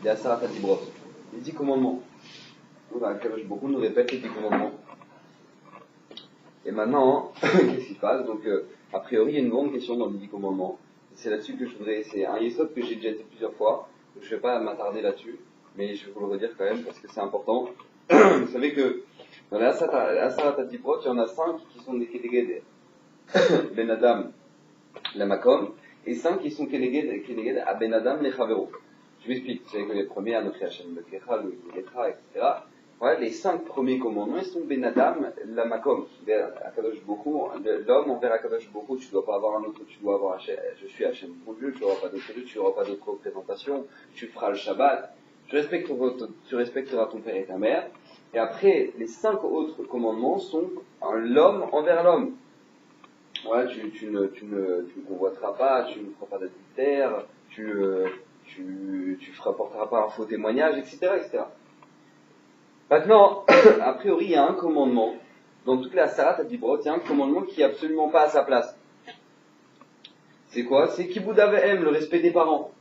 les Asarat HaDibrot, les 10 commandements. Kadosh Baruch Hu nous répète les 10 commandements. Et maintenant, qu'est-ce qui se passe? Donc, a priori, il y a une grande question dans les 10 commandements. C'est là-dessus que je voudrais, c'est un yesod que j'ai déjà dit plusieurs fois, donc je ne vais pas m'attarder là-dessus, mais je vais vous le redire quand même parce que c'est important. Vous savez que dans les Asarat HaDibrot, il y en a 5 qui sont des Keneged Ben Adam la Makom, et 5 qui sont Keneged à Ben Adam les Chavero. Je m'explique, vous savez que les premiers, Anochi Hashem Bekecha, le Yetra, etc. Ouais, les 5 premiers commandements, ils sont Ben Adam la Makom, vers Akadosh Baruch Hu, l'homme envers Akadosh Baruch Hu, tu ne dois pas avoir un autre, tu dois avoir Hashem, je suis Hashem ton Dieu, tu n'auras pas d'autre Dieu, tu n'auras pas d'autre représentation, tu feras le Shabbat, tu respecteras ton père et ta mère. Et après, les 5 autres commandements sont l'homme envers l'homme. Ouais, tu ne convoiteras pas, tu ne feras pas d'adultère, tu porteras pas un faux témoignage, etc., etc. Maintenant, a priori, il y a un commandement, dans toute la Asarat HaDibrot, il y a un commandement qui est absolument pas à sa place. C'est quoi? C'est Kibud Avehem, le respect des parents.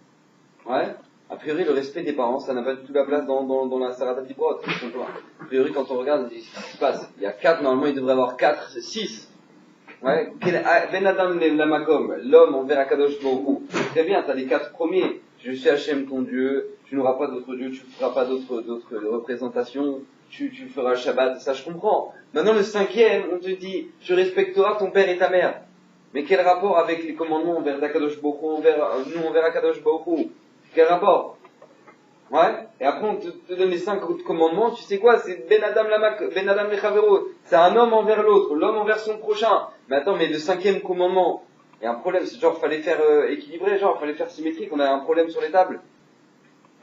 Ouais? A priori, le respect des parents, ça n'a pas du tout la place dans la Asarat HaDibrot. A priori, quand on regarde ce qui se passe, il y a 4, normalement il devrait y avoir 4, 6. Ouais? Ben Adam la Makom, l'homme envers Akadosh Baruch Hu. Très bien, tu as les 4 premiers. Je suis Hachem ton Dieu, tu n'auras pas d'autre Dieu, tu ne feras pas d'autres représentations, tu feras le Shabbat, ça je comprends. Maintenant le 5e, on te dit, tu respecteras ton père et ta mère. Mais quel rapport avec les commandements envers Akadosh Baruch Hu, nous envers Akadosh Baruch Hu? Quel rapport? Ouais? Et après on te donne les 5 autres commandements, tu sais quoi? C'est Ben Adam le Chavero. C'est un homme envers l'autre, l'homme envers son prochain. Mais attends, mais le 5e commandement, il y a un problème, c'est genre fallait faire équilibré, genre fallait faire symétrique, on a un problème sur les tables.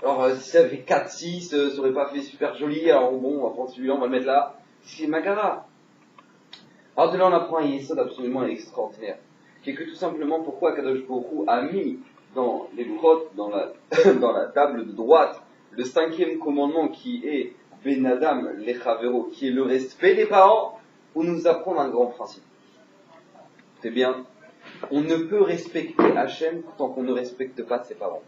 Alors si ça fait 4, 6, ça aurait pas fait super joli, alors bon, on va prendre celui-là, on va le mettre là. C'est Magara. Alors de là on apprend un yesod absolument extraordinaire, qui est que tout simplement pourquoi Kadosh Baruch Hu a mis dans les brottes, dans la table de droite, le 5e commandement qui est Ben Adam le Chavero, qui est le respect des parents, pour nous apprendre un grand principe. C'est bien. On ne peut respecter Hachem tant qu'on ne respecte pas ses parents.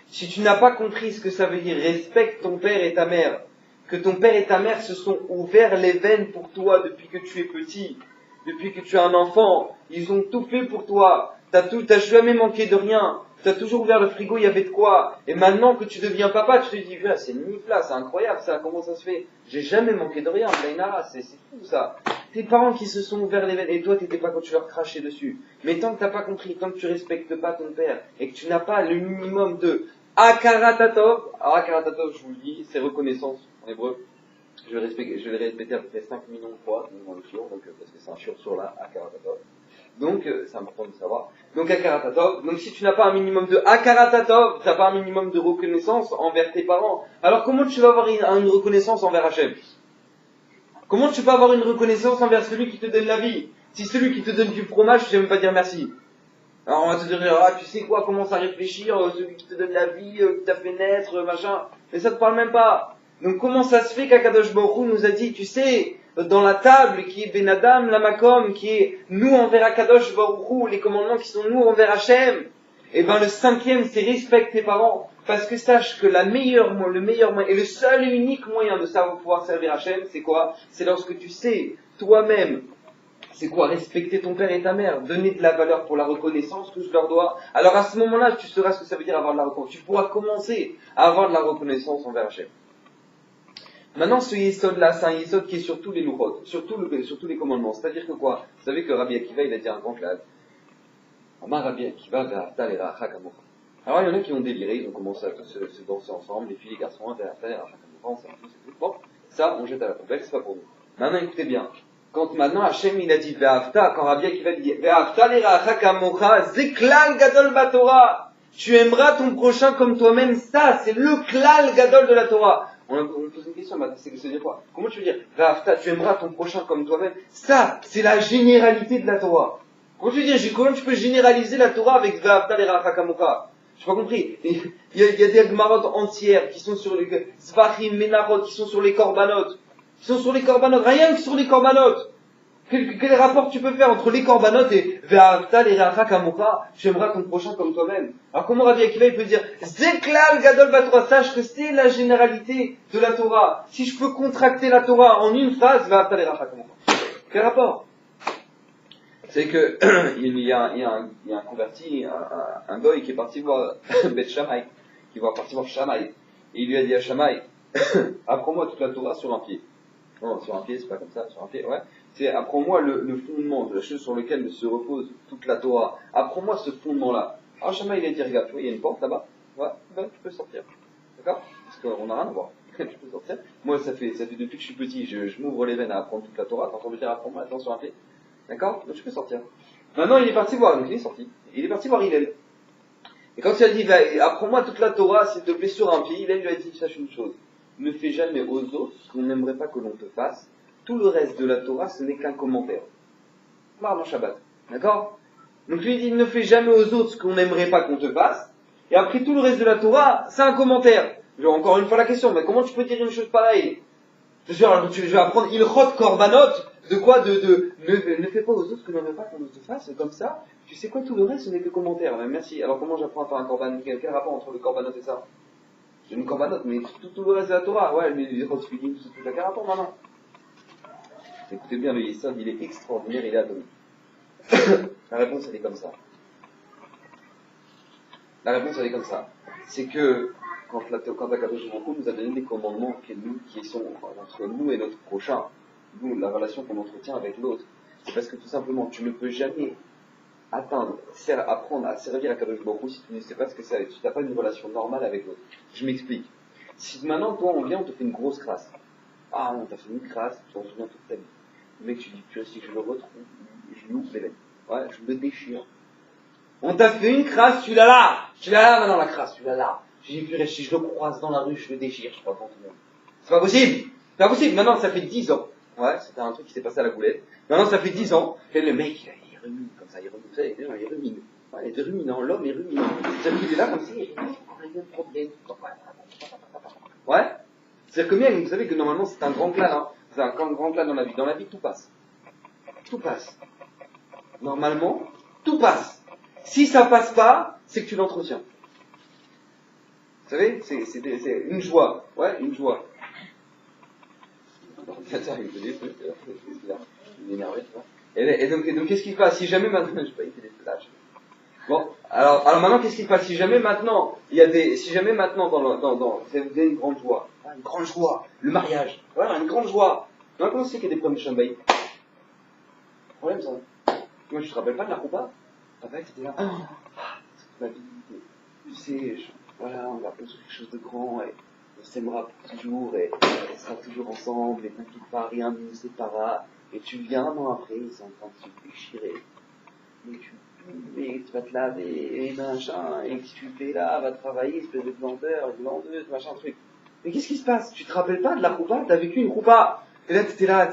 Si tu n'as pas compris ce que ça veut dire, respecte ton père et ta mère, que ton père et ta mère se sont ouverts les veines pour toi depuis que tu es petit, depuis que tu es un enfant, ils ont tout fait pour toi, t'as jamais manqué de rien, t'as toujours ouvert le frigo, il y avait de quoi, et maintenant que tu deviens papa, tu te dis, ah, c'est une nifla, c'est incroyable ça, comment ça se fait? J'ai jamais manqué de rien, Blainara, c'est fou ça. Tes parents qui se sont ouverts les veines, et toi t'étais pas quand tu leur crachais dessus. Mais tant que t'as pas compris, tant que tu respectes pas ton père, et que tu n'as pas le minimum de Akaratatov, alors Akaratatov, je vous le dis, c'est reconnaissance en hébreu. Je vais le répéter à peu près 5 millions de fois dans le shiur, donc, parce que c'est un shiur sur la Akaratatov. Donc, c'est important de savoir. Donc, Akaratatov. Donc, si tu n'as pas un minimum de Akaratatov, tu n'as pas un minimum de reconnaissance envers tes parents, alors comment tu vas avoir une reconnaissance envers Hachem? Comment tu peux avoir une reconnaissance envers celui qui te donne la vie? Si celui qui te donne du fromage, tu sais même pas dire merci. Alors, on va te dire, ah, tu sais quoi, commence à réfléchir, celui qui te donne la vie, qui t'a fait naître, machin. Mais ça te parle même pas. Donc, comment ça se fait qu'Akadosh Baruch Hu nous a dit, tu sais, dans la table qui est Ben Adam, la Makom, qui est nous envers Akadosh Baruch Hu, les commandements qui sont nous envers Hachem, et ben le 5e, c'est respecte tes parents. Parce que sache que le meilleur moyen, et le seul et unique moyen de savoir pouvoir servir Hachem, c'est quoi? C'est lorsque tu sais, toi-même, c'est quoi? Respecter ton père et ta mère, donner de la valeur pour la reconnaissance que je leur dois. Alors à ce moment-là, tu sauras ce que ça veut dire avoir de la reconnaissance. Tu pourras commencer à avoir de la reconnaissance envers Hachem. Maintenant, ce yesod-là, c'est un yesod qui est sur tous les louchot, sur tous les commandements. C'est-à-dire que quoi? Vous savez que Rabbi Akiva, il a dit un grand clade. Amar Rabbi Akiva, ve'ata l'eracha kamocha. Alors, il y en a qui ont déliré, ils ont commencé à se danser ensemble, les filles, les garçons, ve'ata l'eracha kamocha, c'est tout. Bon, ça, on jette à la poubelle, c'est pas pour nous. Maintenant, écoutez bien. Quand maintenant Hachem il a dit ve'afta, quand Rabbi Akiva dit ve'afta l'eracha kamocha, zeklal gadol batorah. Tu aimeras ton prochain comme toi-même, ça, c'est le klal gadol de la Torah. On pose une question, c'est que ça veut dire quoi? Comment tu veux dire ve'afta, tu aimeras ton prochain comme toi-même? Ça, c'est la généralité de la Torah. Comment tu veux dire, comment tu peux généraliser la Torah avec ve'afta l'eracha kamocha? J'ai pas compris. Il y a des Gemarot entières qui sont sur les Zvachim, Menachot, qui sont sur les Korbanot. Qui sont sur les Korbanot, rien que sur les Korbanot. Quel rapport tu peux faire entre les corbanotes et Ve'ahavta l'iracha kamocha, tu aimeras ton prochain comme toi-même? Alors comment Rabbi Akiva il peut dire Zeklal gadol batorah, sache que c'est la généralité de la Torah. Si je peux contracter la Torah en une phrase, Ve'ahavta l'iracha kamocha. Quel rapport? C'est que il y a un converti, un goy qui est parti voir Bet Shammai, qui va partir voir Shammai, et il lui a dit à Shammai, apprends-moi toute la Torah sur un pied. Non, sur un pied, c'est pas comme ça, sur un pied, ouais. C'est apprends-moi le fondement de la chose sur laquelle se repose toute la Torah. Apprends-moi ce fondement-là. Alors Shammai il a dit, regarde, tu vois, il y a une porte là-bas, ouais, ben, tu peux sortir. D'accord? Parce qu'on n'a rien à voir. Tu peux sortir. Moi, ça fait depuis que je suis petit, je m'ouvre les veines à apprendre toute la Torah, t'entends me dire, apprends-moi, attends sur un pied. D'accord? Donc tu peux sortir. Maintenant, il est parti voir, donc il est sorti. Il est parti voir Hillel. Et quand il a dit, apprends-moi toute la Torah, s'il te plaît, sur un pied, Hillel lui a dit, sache une chose. Ne fais jamais aux autres ce qu'on n'aimerait pas que l'on te fasse. Tout le reste de la Torah, ce n'est qu'un commentaire. Marre Shabbat. D'accord? Donc lui, il dit, ne fais jamais aux autres ce qu'on n'aimerait pas qu'on te fasse. Et après, tout le reste de la Torah, c'est un commentaire. Genre, encore une fois la question, mais comment tu peux dire une chose pareille? Je vais apprendre Ilchot Korbanot, de quoi ne fais pas aux autres ce que l'on n'aimerait pas qu'on te fasse, comme ça. Tu sais quoi, tout le reste, ce n'est que commentaire. Mais merci. Alors comment j'apprends à faire un korban? Quel rapport entre le korbanot et ça? J'ai une corbanote, mais tout le reste de la Torah, ouais, mais les Rotsfidim, tout ça, quel rapport maintenant? Écoutez bien, le Yesod, il est extraordinaire, il est atomique. La réponse, elle est comme ça. La réponse, elle est comme ça. C'est que, quand Akadosh Baruch Hu nous a donné des commandements qui sont entre nous et notre prochain, nous, la relation qu'on entretient avec l'autre, c'est parce que tout simplement, tu ne peux jamais apprendre à servir Akadosh Baruch Hu si tu ne sais pas ce que c'est, si tu n'as pas une relation normale avec l'autre. Je m'explique. Si maintenant, toi, on vient, on te fait une grosse crasse. Ah, on t'a fait une crasse, tu t'en souviens toute ta vie. Le mec, tu dis, tu vois, si je le retrouve, je lui ouvre les veines. Ouais, je le déchire. On t'a fait une crasse, tu l'as là maintenant la crasse, tu l'as là. J'ai vu, si je le croise dans la rue, je le déchire, je crois pas tout le monde. C'est pas possible! C'est pas possible! Maintenant, ça fait 10 ans. Ouais, c'était un truc qui s'est passé à la boulette. Maintenant, ça fait 10 ans. Et le mec, il rumine comme ça, vous savez, les gens, ils ruminent. Ouais, il est ruminant, l'homme est ruminant. C'est-à-dire qu'il est là comme ça, il rumine, il y a un problème. Ouais? C'est-à-dire que bien, vous savez que normalement, c'est un grand clan, hein. C'est un grand clan dans la vie. Dans la vie, tout passe. Tout passe. Normalement, tout passe. Si ça passe pas, c'est que tu l'entretiens. Vous savez, c'est une joie. Ouais, une joie. Attends, il me fait des trucs, il est énervé, tu vois. Et donc, qu'est-ce qui se passe? Si jamais maintenant, je sais pas, il fait des flashs. Bon, alors maintenant, qu'est-ce qui se passe? Si jamais maintenant, vous avez une grande joie. Ah, une grande joie. Le mariage. Voilà, une grande joie. Maintenant, c'est qu'il y a des problèmes de chambaï. Problème, ça. Moi, je te rappelle pas de la roupa? Papa, c'était là. Toute ma vie. Tu sais, voilà, on va construire quelque chose de grand et on s'aimera pour toujours et on sera toujours ensemble et t'inquiète pas, rien ne nous séparera. Et tu viens un an après, ils sont en train de se déchirer. Mais tu vas te laver et machin, et si tu fais là, va travailler, espèce de glandeuse, machin truc. Mais qu'est-ce qui se passe? Tu te rappelles pas de la roupa? T'as vécu une roupa. Et là, t'étais là,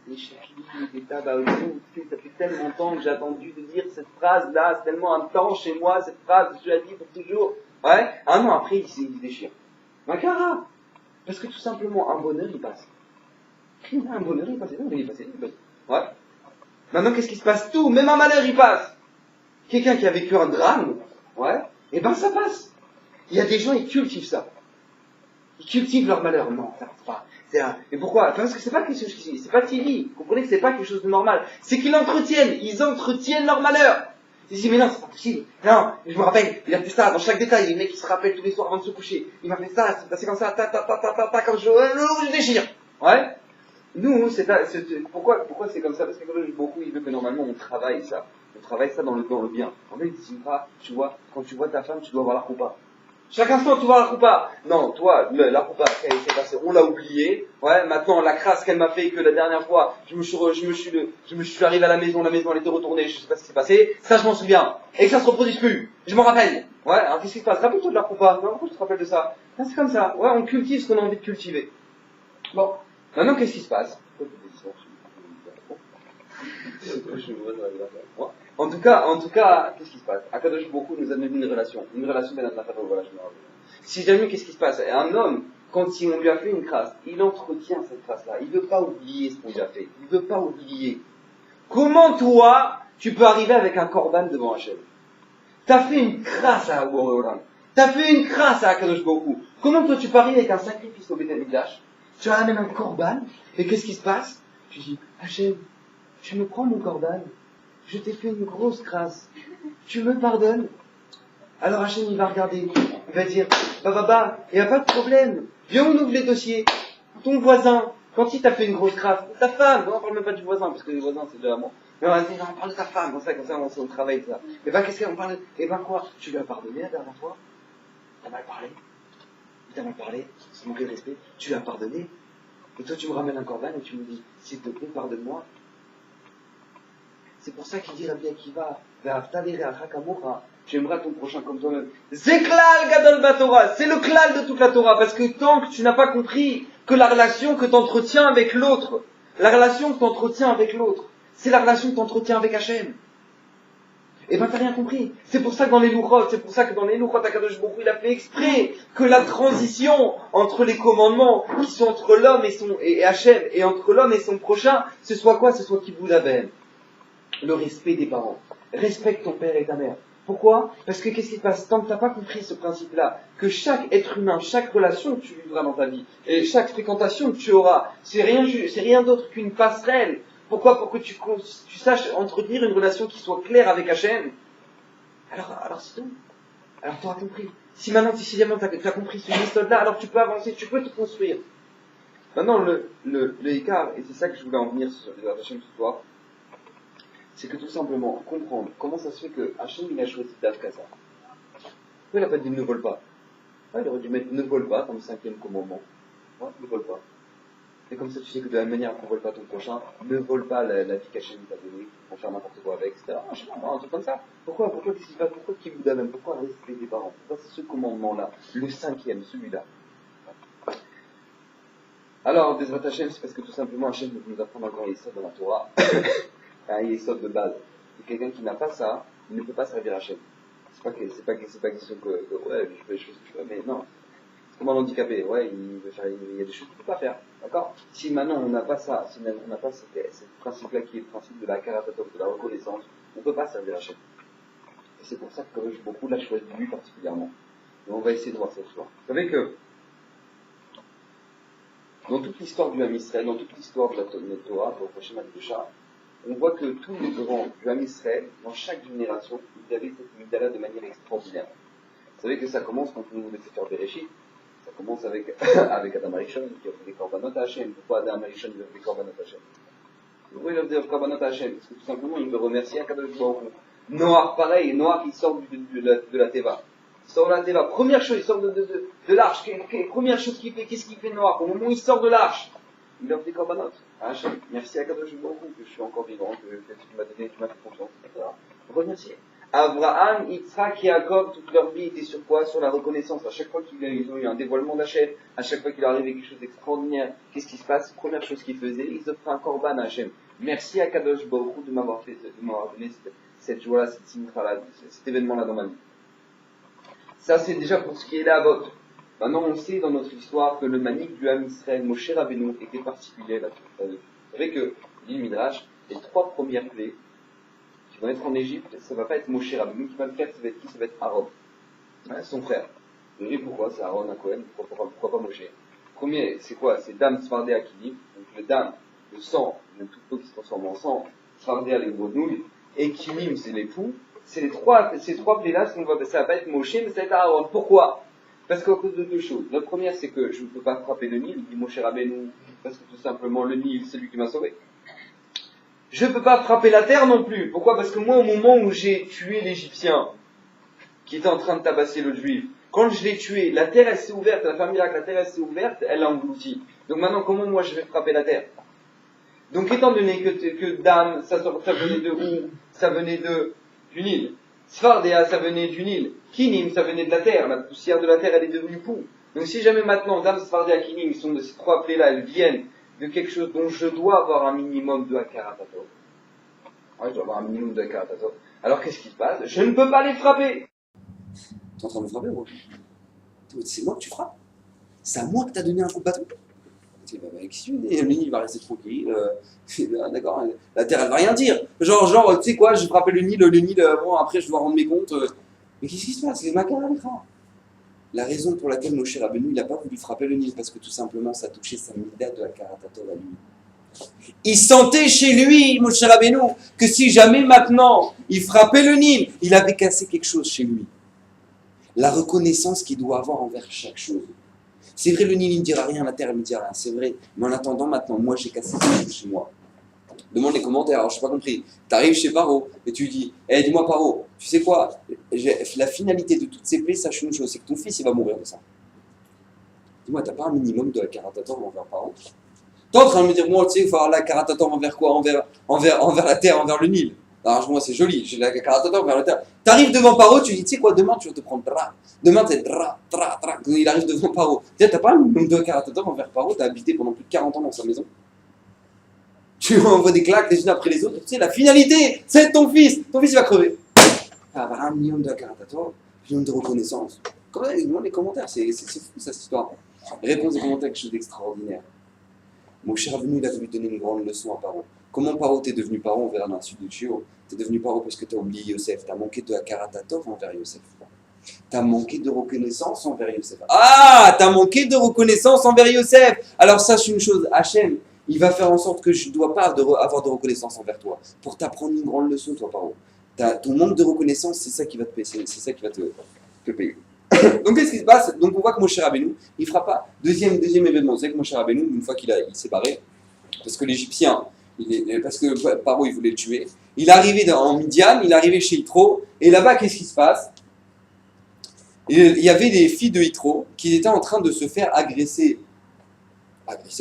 les chaklis, les tabacs, ça fait tellement de temps que j'ai attendu de dire cette phrase-là, c'est tellement un temps chez moi, cette phrase, je la dis pour toujours. Ouais, un an après, il se déchire. Makara! Parce que tout simplement, un bonheur, il passe. Un bonheur, il passe, il est passé. Ouais. Maintenant, qu'est-ce qui se passe? Tout, même un malheur, il passe. Quelqu'un qui a vécu un drame, ouais, et ben ça passe. Il y a des gens, ils cultivent ça. Ils cultivent leur malheur. Non, ça passe pas. Mais pourquoi? Parce que c'est pas quelque chose c'est pas Thierry. Vous comprenez que c'est pas quelque chose de normal. C'est qu'ils l'entretiennent. Ils entretiennent leur malheur. Ils disent, mais non, c'est pas possible. Non, je me rappelle, il a fait ça dans chaque détail. Les mecs, qui se rappellent tous les soirs avant de se coucher. Il m'a fait ça, c'est passé comme ça, comme je déchire. Ouais. Nous, pourquoi c'est comme ça? Parce que beaucoup, il veut que normalement on travaille ça. On travaille ça dans le bien. En fait, il dit, tu vois, quand tu vois ta femme, tu dois avoir la roupa. Chaque instant, tu vois la roupa. Non, toi, la roupa, elle s'est passée, on l'a oublié. Ouais, maintenant, la crasse qu'elle m'a fait, que la dernière fois, je me suis arrivé à la maison elle était retournée, je sais pas ce qui s'est passé. Ça, je m'en souviens. Et que ça se reproduise plus. Je m'en rappelle. Ouais, alors qu'est-ce qui se passe? Rappelle-toi de la roupa. Non, pourquoi tu te rappelles de ça? Non, c'est comme ça. Ouais, on cultive ce qu'on a envie de cultiver. Bon. Maintenant, qu'est-ce qui se passe? En tout cas, qu'est-ce qui se passe? Akadosh Baruch Hu nous a donné une relation bien à la. Si jamais, qu'est-ce qui se passe? Un homme, quand on lui a fait une crasse, il entretient cette crasse-là. Il ne veut pas oublier ce qu'on lui a fait. Il ne veut pas oublier. Comment toi, tu peux arriver avec un corban devant Hachem? T'as fait une crasse à Boréolam. T'as fait une crasse à Akadosh Baruch Hu. Comment toi tu peux arriver avec un sacrifice au Beth Amikdash? Tu ramènes un corban, et qu'est-ce qui se passe? Tu dis, Hachem, tu me prends mon corban, je t'ai fait une grosse crasse, tu me pardonnes? Alors Hachem il va regarder, il va dire, bah, il n'y a pas de problème, viens on ouvre les dossiers, ton voisin, quand il t'a fait une grosse crasse, ta femme, non, on parle même pas du voisin, parce que les voisins c'est de l'amour. Mais on parle de ta femme, comme ça on travaille ça. Et ben qu'est-ce qu'on parle? Et ben quoi? Tu lui as pardonné la dernière fois? T'as mal parlé? Il t'a mal parlé? C'est manqué de respect? Tu lui as pardonné? Et toi tu me ramènes un corban et tu me dis, s'il te plaît, pardonne-moi. C'est pour ça qu'il dit Rabbi Akiva, tu aimeras ton prochain comme toi-même. Zeklal Gadol Batora, c'est le klal de toute la Torah, parce que tant que tu n'as pas compris que la relation que tu entretiens avec l'autre, la relation que tu entretiens avec l'autre, c'est la relation que tu entretiens avec Hachem. Eh ben t'as rien compris. C'est pour ça que dans les Louchot, Akadosh Baruch Hu, il a fait exprès que la transition entre les commandements qui sont entre l'homme et Hachem, et entre l'homme et son prochain, ce soit quoi? Ce soit Kibud Aben. Le respect des parents. Respecte ton père et ta mère. Pourquoi? Parce que qu'est-ce qui se passe? Tant que tu n'as pas compris ce principe-là, que chaque être humain, chaque relation que tu vivras dans ta vie, et chaque fréquentation que tu auras, c'est rien d'autre qu'une passerelle. Pourquoi? Pour que tu saches entretenir une relation qui soit claire avec Hachem. Alors c'est tout. Alors tu auras compris. Si maintenant, tu as compris ce méthode-là, alors tu peux avancer, tu peux te construire. Maintenant, le écart, et c'est ça que je voulais en venir sur les Hachem ce soir, c'est que tout simplement, comprendre comment ça se fait que Hachem il a choisi d'Afka ça. Pourquoi il n'a pas dit ne vole pas? Il aurait dû mettre ne vole pas comme 5e commandement. Ne vole pas. Et comme ça tu sais que de la même manière qu'on ne vole pas ton prochain, ne vole pas la vie qu'Hachem t'a donnée, pour faire n'importe quoi avec, etc. Je sais pas, un truc comme ça. Pourquoi qu'est-ce qui se passe? Pourquoi qu'il vous donne? Pourquoi respecter les parents? Pourquoi c'est ce commandement-là? Le 5e, celui-là. Alors, Bezrat Hachem, c'est parce que tout simplement Hachem veut nous apprendre encore les sortes dans la Torah. Un yesod de base. Et quelqu'un qui n'a pas ça, il ne peut pas servir Hachem. C'est pas question que ouais, je fais les choses que je fais, mais non. C'est comme un handicapé, ouais, il y a des choses qu'il ne peut pas faire, d'accord? Si maintenant on n'a pas ça, si on n'a pas ce principe-là qui est le principe de la karatatov, de la reconnaissance, on ne peut pas servir Hachem. Et c'est pour ça que beaucoup l'a choisi lui particulièrement. Et on va essayer de voir cette histoire. Vous savez que dans toute l'histoire du Ham Israël, dans toute l'histoire de notre Torah, pour le prochain Makdusha, on voit que tous les grands du Ham Israël, dans chaque génération, ils avaient cette Migdala de manière extraordinaire. Vous savez que ça commence quand on ouvre le Sefer Bereshit, ça commence avec Adam Arishon, qui a fait des korbanot à Hachem. Pourquoi Adam Arishon il a fait des korbanot à Hachem? Pourquoi il a fait des korbanot à Hachem? Parce que tout simplement, il veut remercier Akadosh Baruch Hu. Noach, pareil, Noach, il sort de la Teva. Il sort de la Teva. Première chose, il sort de l'arche. Première chose qu'il fait, qu'est-ce qu'il fait Noach? Au moment où il sort de l'arche, il offre des korbanot à Hachem. Merci Akadosh Baruch Hu que je suis encore vivant, que tu m'as donné, tu m'as fait confiance, etc. Remercier. Abraham, Yitzhak et Jacob, toute leur vie était sur quoi? Sur la reconnaissance. À chaque fois qu'ils ont eu un dévoilement d'Hachem, à chaque fois qu'il leur arrivait quelque chose d'extraordinaire, qu'est-ce qui se passe? Première chose qu'ils faisaient, ils offraient un korban à Hachem. Merci à Kadosh Baruch Hu de m'avoir donné cette joie-là, cette simcha-là, cet événement-là dans ma vie. Ça, c'est déjà pour ce qui est là. Maintenant, on sait dans notre histoire que le manik du Ham Israël, Moshe Rabbeinu, était particulier là-dessus. Vous savez que, dit le Midrash, les 3 premières plaies qui vont être en Égypte, ça ne va pas être Moshe Rabbeinu qui va le faire, ça va être qui? Ça va être Aaron, son frère. Vous voyez pourquoi? C'est Aaron à Cohen, pourquoi pas Moshe? Premier, c'est quoi? C'est Dam Sfardé Akinim, donc le Dam, le sang, le tout eau qui se transforme en sang, Sfardé les grenouilles, et Kinim, c'est les poux. Ces trois plaies-là, ça va pas être Moshe, mais ça va être Aaron. Pourquoi? Parce qu'à cause de 2 choses. La première, c'est que je ne peux pas frapper le Nil, dit Moshe Rabbeinu, parce que tout simplement, le Nil, c'est lui qui m'a sauvé. Je ne peux pas frapper la terre non plus. Pourquoi? Parce que moi, au moment où j'ai tué l'Égyptien, qui était en train de tabasser l'autre juif, quand je l'ai tué, la terre, elle s'est ouverte, la femme miracle, la terre, elle s'est ouverte, elle l'a englouti. Donc maintenant, comment moi, je vais frapper la terre? Donc, étant donné que Dam, ça venait de où? Ça venait du Nil. Sfardéa, ça venait du Nil. Kinim, ça venait de la terre. La poussière de la terre, elle est devenue poux. Donc, si jamais maintenant, Dam, Sfardéa, Kinim, sont de ces 3 plaies-là, elles viennent de quelque chose dont je dois avoir un minimum de Hakaratatov. Ouais, je dois avoir un minimum de Hakaratatov. Alors, qu'est-ce qui se passe? Je ne peux pas les frapper. Tu es en train de me frapper, moi? C'est moi que tu frappes. C'est à moi que tu as donné un coup de bâton. Tu dis, bah, le Nil va rester tranquille. D'accord, la terre elle va rien dire. Genre tu sais quoi, j'ai frappé le Nil, bon après je dois rendre mes comptes. Mais qu'est-ce qui se passe? C'est ma carrière. La raison pour laquelle Moshe Rabbeinu il n'a pas voulu frapper le Nil, parce que tout simplement ça touchait sa mida de la Karatatov à lui. Il sentait chez lui, Moshe Rabbeinu, que si jamais maintenant il frappait le Nil, il avait cassé quelque chose chez lui. La reconnaissance qu'il doit avoir envers chaque chose. C'est vrai, le Nil il ne dira rien, la terre elle ne dira rien, c'est vrai. Mais en attendant maintenant, moi j'ai cassé quelque chose chez moi. Demande les commentaires, alors je n'ai pas compris. Tu arrives chez Paro et tu lui dis, dis-moi Paro, tu sais quoi, la finalité de toutes ces plaies, sache une chose, c'est que ton fils il va mourir de ça. Dis-moi, t'as pas un minimum de la Karatator envers Paro? T'es en train de me dire, moi tu sais, il faut avoir la Karatator envers quoi? Envers la terre, envers le Nil. Alors moi c'est joli, j'ai la Karatator envers la terre. T'arrives devant Paro, tu dis, tu sais quoi, demain tu vas te prendre dra. Demain t'es dra. Quand il arrive devant Paro. T'as pas un minimum de Karatator envers Paro, t'as habité pendant plus de 40 ans dans sa maison. Tu envoies des claques les unes après les autres, tu sais, la finalité, c'est ton fils il va crever. Avoir un minimum de Karatator, un minimum de reconnaissance. Quand même, demande les commentaires, c'est fou cette histoire. Réponse des commentaires, quelque chose d'extraordinaire. Moshe Rabbeinu, il a voulu donner une grande leçon à Paro. Comment Paro t'es devenu Paro? On verra dans la suite de Chio. T'es devenu Paro parce que t'as oublié Yosef, t'as manqué de Karatatov envers Yosef. T'as manqué de reconnaissance envers Yosef. Ah, t'as manqué de reconnaissance envers Yosef. Alors sache une chose, Hachem, il va faire en sorte que je ne dois pas avoir de reconnaissance envers toi. Pour t'apprendre une grande leçon, toi, Paro. Ton manque de reconnaissance, c'est ça qui va te payer. C'est ça qui va te payer. Donc qu'est-ce qui se passe? Donc on voit que Moshe Rabbeinu, il ne fera pas. Deuxième événement, c'est que Moshe Rabbeinu, une fois qu'il s'est barré, parce que l'Égyptien, parce que Paro il voulait le tuer, il est arrivé en Midian, il est arrivé chez Yitro, et là-bas qu'est-ce qui se passe? Il y avait des filles de Yitro qui étaient en train de se faire agresser,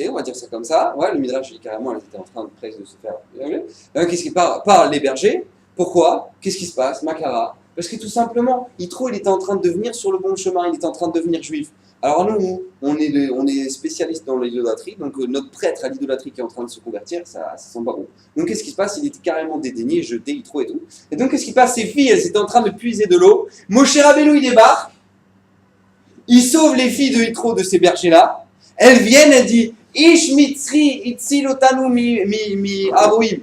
on va dire ça comme ça. Ouais, le Midrash, carrément, elles étaient en train de presque de se faire agresser. Qu'est-ce qui par les bergers? Pourquoi? Qu'est-ce qui se passe? Makara. Parce que tout simplement, Yitro, il était en train de devenir sur le bon chemin, il était en train de devenir juif. Alors nous, on est spécialistes dans l'idolâtrie, donc notre prêtre à l'idolâtrie qui est en train de se convertir, ça sent pas bon. Donc qu'est-ce qui se passe? Il était carrément dédaigné, jeté, Yitro et tout. Et donc qu'est-ce qui se passe? Ces filles, elles étaient en train de puiser de l'eau. Moshe Rabbeinu, il débarque, il sauve les filles de Yitro de ces bergers-là. Elles viennent, elles disent Ish mitzri itzilotanu mi aroim.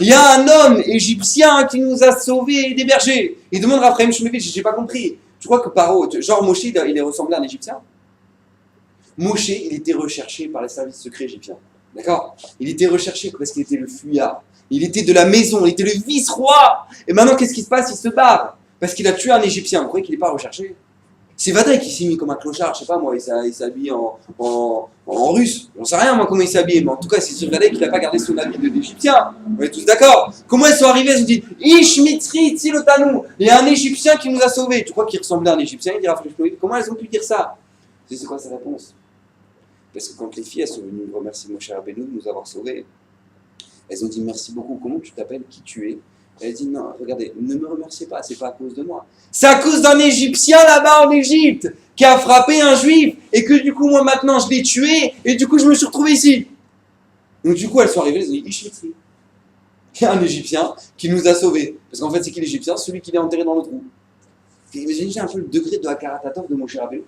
Il y a un homme égyptien qui nous a sauvés des bergers. Il demande à Raphaël Shmevich, j'ai pas compris. Tu crois que Paro, genre Moshe, il est ressemblé à un égyptien? Moshe, il était recherché par les services secrets égyptiens. D'accord? Il était recherché parce qu'il était le fuyard. Il était de la maison, il était le vice-roi. Et maintenant, qu'est-ce qui se passe? Il se barre. Parce qu'il a tué un égyptien. Vous croyez qu'il n'est pas recherché? C'est Vadaï qui s'est mis comme un clochard, je sais pas moi, il s'habille en russe. On sait rien moi comment il s'habille, mais en tout cas c'est sur Vadaï qu'il n'a pas gardé son habit d'Égyptien. On est tous d'accord. Comment elles sont arrivées? Elles ont dit Ish mitri tzilotanu. Il y a un Égyptien qui nous a sauvés. Tu crois qu'il ressemblait à un Égyptien? Il dira comment elles ont pu dire ça? C'est quoi sa réponse? Parce que quand les filles elles sont venues remercier Moshe Rabbeinu de nous avoir sauvés, elles ont dit merci beaucoup. Comment tu t'appelles? Qui tu es? Elle dit non, regardez, ne me remerciez pas, c'est pas à cause de moi. C'est à cause d'un Égyptien là-bas en Égypte qui a frappé un Juif et que du coup moi maintenant je l'ai tué et du coup je me suis retrouvé ici. Donc du coup elles sont arrivées, elles ont dit Ishmitri. Il y a un Égyptien qui nous a sauvés. Parce qu'en fait c'est qui l'Égyptien? Celui qui est enterré dans le trou. Imaginez un peu le degré de la Karatatov de Moshe Rabbeinu.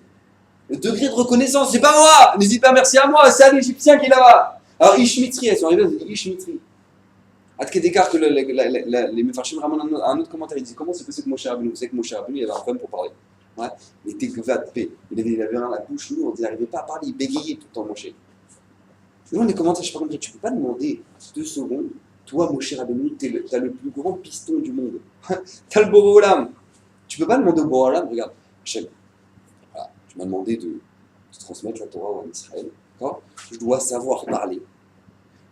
Le degré de reconnaissance, c'est pas moi. N'hésite pas, merci à moi, c'est un Égyptien qui est là-bas. Alors Ishmitri, elles sont arrivées, elles ont dit Ishmitri. À tel écart que les Mefarshim ramènent un autre commentaire, ils disent comment c'est possible que Moshe Rabbeinu, vous savez que Moshe Rabbeinu il avait un problème pour parler. Ouais. Il était gvatpé, il avait la bouche lourde, il n'arrivait pas à parler, il bégayait tout le temps Moshe. Nous les commentaires, je sais pas comment dire, tu peux pas demander 2 secondes, toi Moshe Rabbeinu, t'as le plus grand piston du monde. T'as le Boré Olam. Tu peux pas demander au Boré Olam, regarde, Hachem, voilà, tu m'as demandé de transmettre la Torah en Israël, d'accord? Je dois savoir parler.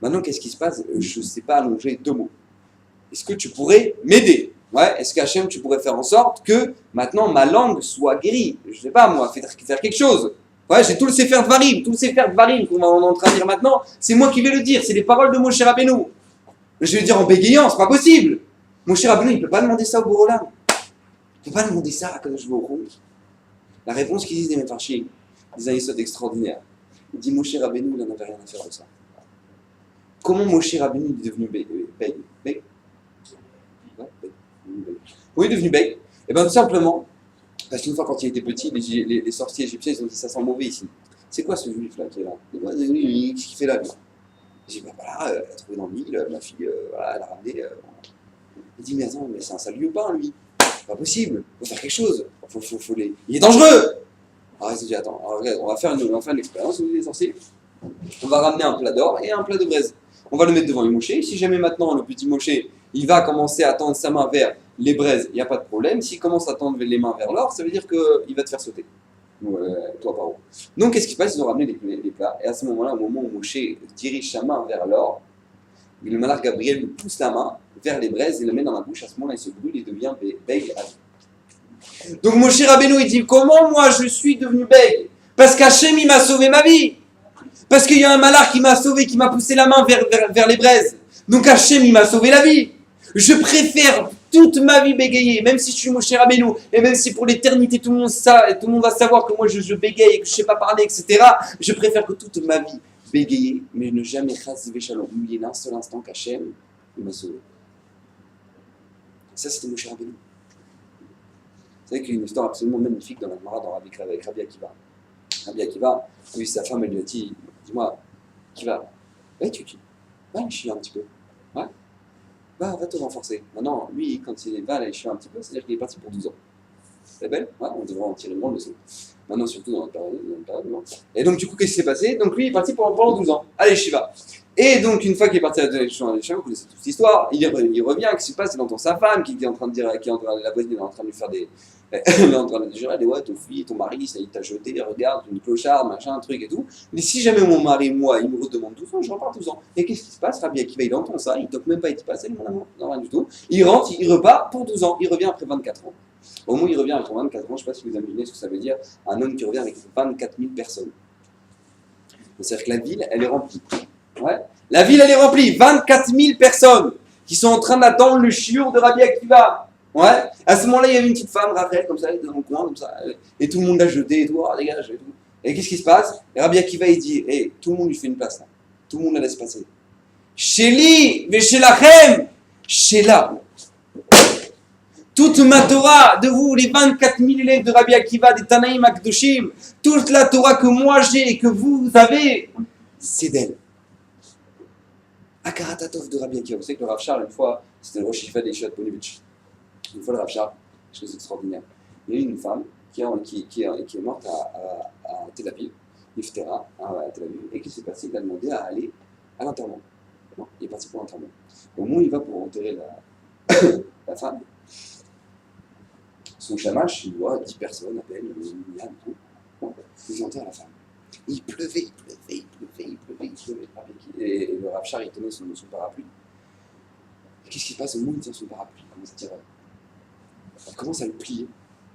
Maintenant, qu'est-ce qui se passe? Je ne sais pas allonger 2 mots. Est-ce que tu pourrais m'aider? Ouais, est-ce qu'Hachem, tu pourrais faire en sorte que maintenant ma langue soit guérie? Je ne sais pas, moi, faire quelque chose. Ouais, j'ai tout le Sefer Dvarim, qu'on est en train de dire maintenant, c'est moi qui vais le dire, c'est les paroles de Moshe Rabbeinu. Je vais le dire en bégayant, c'est pas possible. Moshe Rabbeinu, il ne peut pas demander ça au Boré Olam. Il ne peut pas demander ça à Kadosh Baruch Hu. La réponse qu'ils disent des Mefarshim, des anisot extraordinaires. Il dit Moshe Rabbeinu, il n'en avait rien à faire de ça. Comment Moshe Rabbeinu est devenu Bey? Oui, il est devenu Bey. Et bien tout simplement, parce qu'une fois quand il était petit, les sorciers égyptiens, ils ont dit ça sent mauvais ici. c'est quoi ce juif là qui est là? Qu'est-ce qu'il fait là lui? J'ai dit, bah voilà, elle a trouvé dans le lit, ma fille, voilà, elle a ramené. Il dit, mais attends, mais c'est un sale lieupain lui. C'est pas possible, faut faire quelque chose. Faut les... Il est dangereux! Alors il dit, attends, alors, regarde, on va faire une expérience, vous les sorciers. On va ramener un plat d'or et un plat de braise. On va le mettre devant le Moshe. Si jamais maintenant le petit Moshe, il va commencer à tendre sa main vers les braises, il n'y a pas de problème. S'il commence à tendre les mains vers l'or, ça veut dire qu'il va te faire sauter. Toi par où. Donc qu'est-ce qui se passe? Ils ont ramené les plats. Et à ce moment-là, au moment où Moshe dirige sa main vers l'or, le malach Gabriel lui pousse la main vers les braises et le met dans la bouche. À ce moment-là, il se brûle et devient bègue à vie. Donc Moshe Rabbeinu, il dit, comment moi je suis devenu bègue? Parce qu'Hachem, il m'a sauvé ma vie. Parce qu'il y a un malach qui m'a sauvé, qui m'a poussé la main vers les braises. Donc Hachem, il m'a sauvé la vie. Je préfère toute ma vie bégayer, même si je suis Moshe Rabbeinu, et même si pour l'éternité tout le monde va savoir que moi je bégaye et que je ne sais pas parler, etc. Je préfère que toute ma vie bégayer, mais ne jamais chasver shalom, oublier d'un seul instant qu'Hachem, il m'a sauvé. Ça, c'était Moshe Rabbeinu. Vous savez qu'il y a une histoire absolument magnifique dans la Gemara avec Rabbi Akiva. Rabbi Akiva, lui, sa femme, elle lui a dit, dis-moi, Akiva, ouais, tu va aller chier un petit peu. Ouais, va te renforcer. Maintenant, lui, quand il va aller chier un petit peu, c'est-à-dire qu'il est parti pour 12 ans. C'est belle, ouais, on devrait en tirer une grande leçon. Maintenant, surtout dans la période. Et donc, du coup, qu'est-ce qui s'est passé? Donc, lui, il est parti pendant 12 ans. Allez, Shiva. Et donc, une fois qu'il est parti à la Shiva, vous connaissez toute cette histoire, il revient, qu'est-ce qui se passe? Il entend sa femme qui est en train de dire, la voisine est en train de lui faire des. Elle est en train de dire, ouais, ton fils, ton mari, ça, il t'a jeté, regarde, une clochard, machin, un truc et tout. Mais si jamais mon mari, moi, il me redemande 12 ans, je repars 12 ans. Et qu'est-ce qui se passe? Rabbi Akiva, il entend ça, il toque même pas, il dit pas, salut mon amour, non, rien du tout. Il rentre, il repart pour 12 ans, il revient après 24 ans. Au moins, il revient avec 24 ans, je ne sais pas si vous imaginez ce que ça veut dire, un homme qui revient avec 24 000 personnes. C'est-à-dire que la ville, elle est remplie. Ouais. La ville, elle est remplie, 24 000 personnes qui sont en train d'attendre le chiour de Rabbi Akiva. Ouais. À ce moment-là, il y avait une petite femme, Rachel, comme ça, elle était dans le coin, comme ça, et tout le monde l'a jetée, et tout, oh, dégage, et tout. Et qu'est-ce qui se passe? Et Rabbi Akiva, il dit, hey, tout le monde lui fait une place là. Tout le monde la laisse passer. Sheli, Veshelachem, Shela. Toute ma Torah de vous, les 24 000 élèves de Rabbi Akiva, des Tanaïm Akdoshim, toute la Torah que moi j'ai et que vous avez, c'est d'elle. Akaratatov de Rabbi Akiva. Vous savez que le Rav Shar, une fois, c'était le Rosh Yeshiva des Yeshivat Ponevitch. Une fois, le Rav Shar, chose extraordinaire. Il y a eu une femme qui est morte à Tel Aviv, Iftera, à Tel Aviv, et qui s'est passé, il a demandé à aller à l'enterrement. Non, il est parti pour l'enterrement. Au moment où il va pour enterrer la femme, son chamash, il voit 10 personnes à peine, il y a tout. Bon, ils enterrent la femme. Il pleuvait. Et le Rav Shar, il tenait son parapluie. Qu'est-ce qui se passe au moment où il tient son parapluie? Il commence à le plier.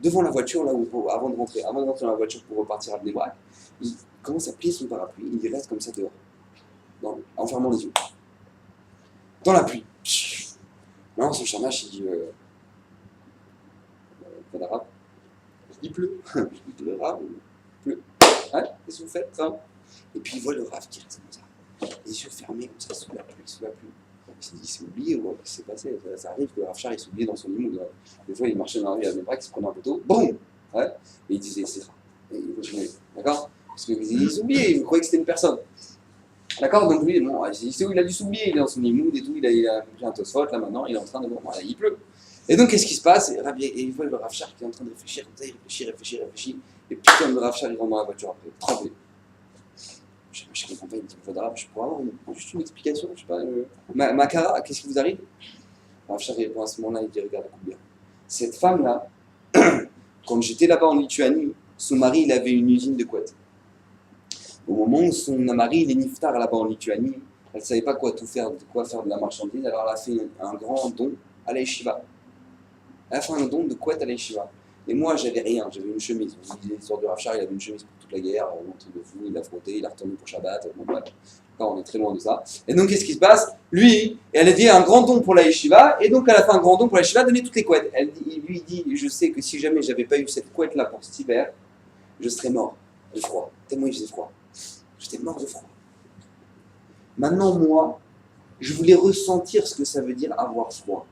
Devant la voiture, là où, avant de rentrer dans la voiture pour repartir à Bnei Brak, il commence à plier son parapluie. Il reste comme ça dehors, en fermant les yeux. Dans la pluie. Non, son chamash, il dit pas d'arabe. Il pleut. Il pleut, Rav, il pleut. Ouais, qu'est-ce que vous faites, ça? Et puis il voit le Rav qui reste comme ça, les yeux fermés comme ça, sous la pluie. Il s'est oublié, ou qu'est-ce qui s'est passé? Ça arrive que le Rav Shar, il s'est oublié dans son limoud. Des fois, il marchait dans la rue à Nebrak, il se prenait un poteau, boum! Ouais, et il disait, c'est ça. Et il continuait, d'accord? Parce qu'il s'est oublié, il croyait que c'était une personne. D'accord? Donc lui, bon, il sait où il a dû s'oublier, il est dans son limoud et tout, il a pris un tosfot, là maintenant, il est en train de. Bon, là, il pleut. Et donc, qu'est-ce qui se passe? Et il voit le Rav Shar qui est en train de réfléchir, comme ça, il réfléchit. Et putain, le Rav Shar, il rentre dans la voiture après, trempé. Je comprends pas, il me dit, je pourrais avoir juste une explication, je sais pas. Makara, qu'est-ce qui vous arrive? Le Rav Shar répond à ce moment-là, il dit, regarde, écoute bien. Cette femme-là, quand j'étais là-bas en Lituanie, son mari, il avait une usine de couettes. Au moment où son mari, il est niftar là-bas en Lituanie, elle ne savait pas quoi faire de la marchandise, alors elle a fait un grand don à la yeshiva. Elle a fait un don de couette à la yeshiva. Et moi, j'avais rien, j'avais une chemise. Vous lisez l'histoire de Rav Shar, il avait une chemise pour toute la guerre, un truc de fou, il l'a frotté, il l'a retourné pour Shabbat. Bon, voilà. Encore, on est très loin de ça. Et donc, qu'est-ce qui se passe? Lui, elle a dit un grand don pour la yeshiva, et donc elle a fait un grand don pour la yeshiva, donner toutes les couettes. Il lui dit, je sais que si jamais j'avais pas eu cette couette-là pour cet hiver, je serais mort de froid. Tellement il faisait froid. J'étais mort de froid. Maintenant, moi, je voulais ressentir ce que ça veut dire avoir froid.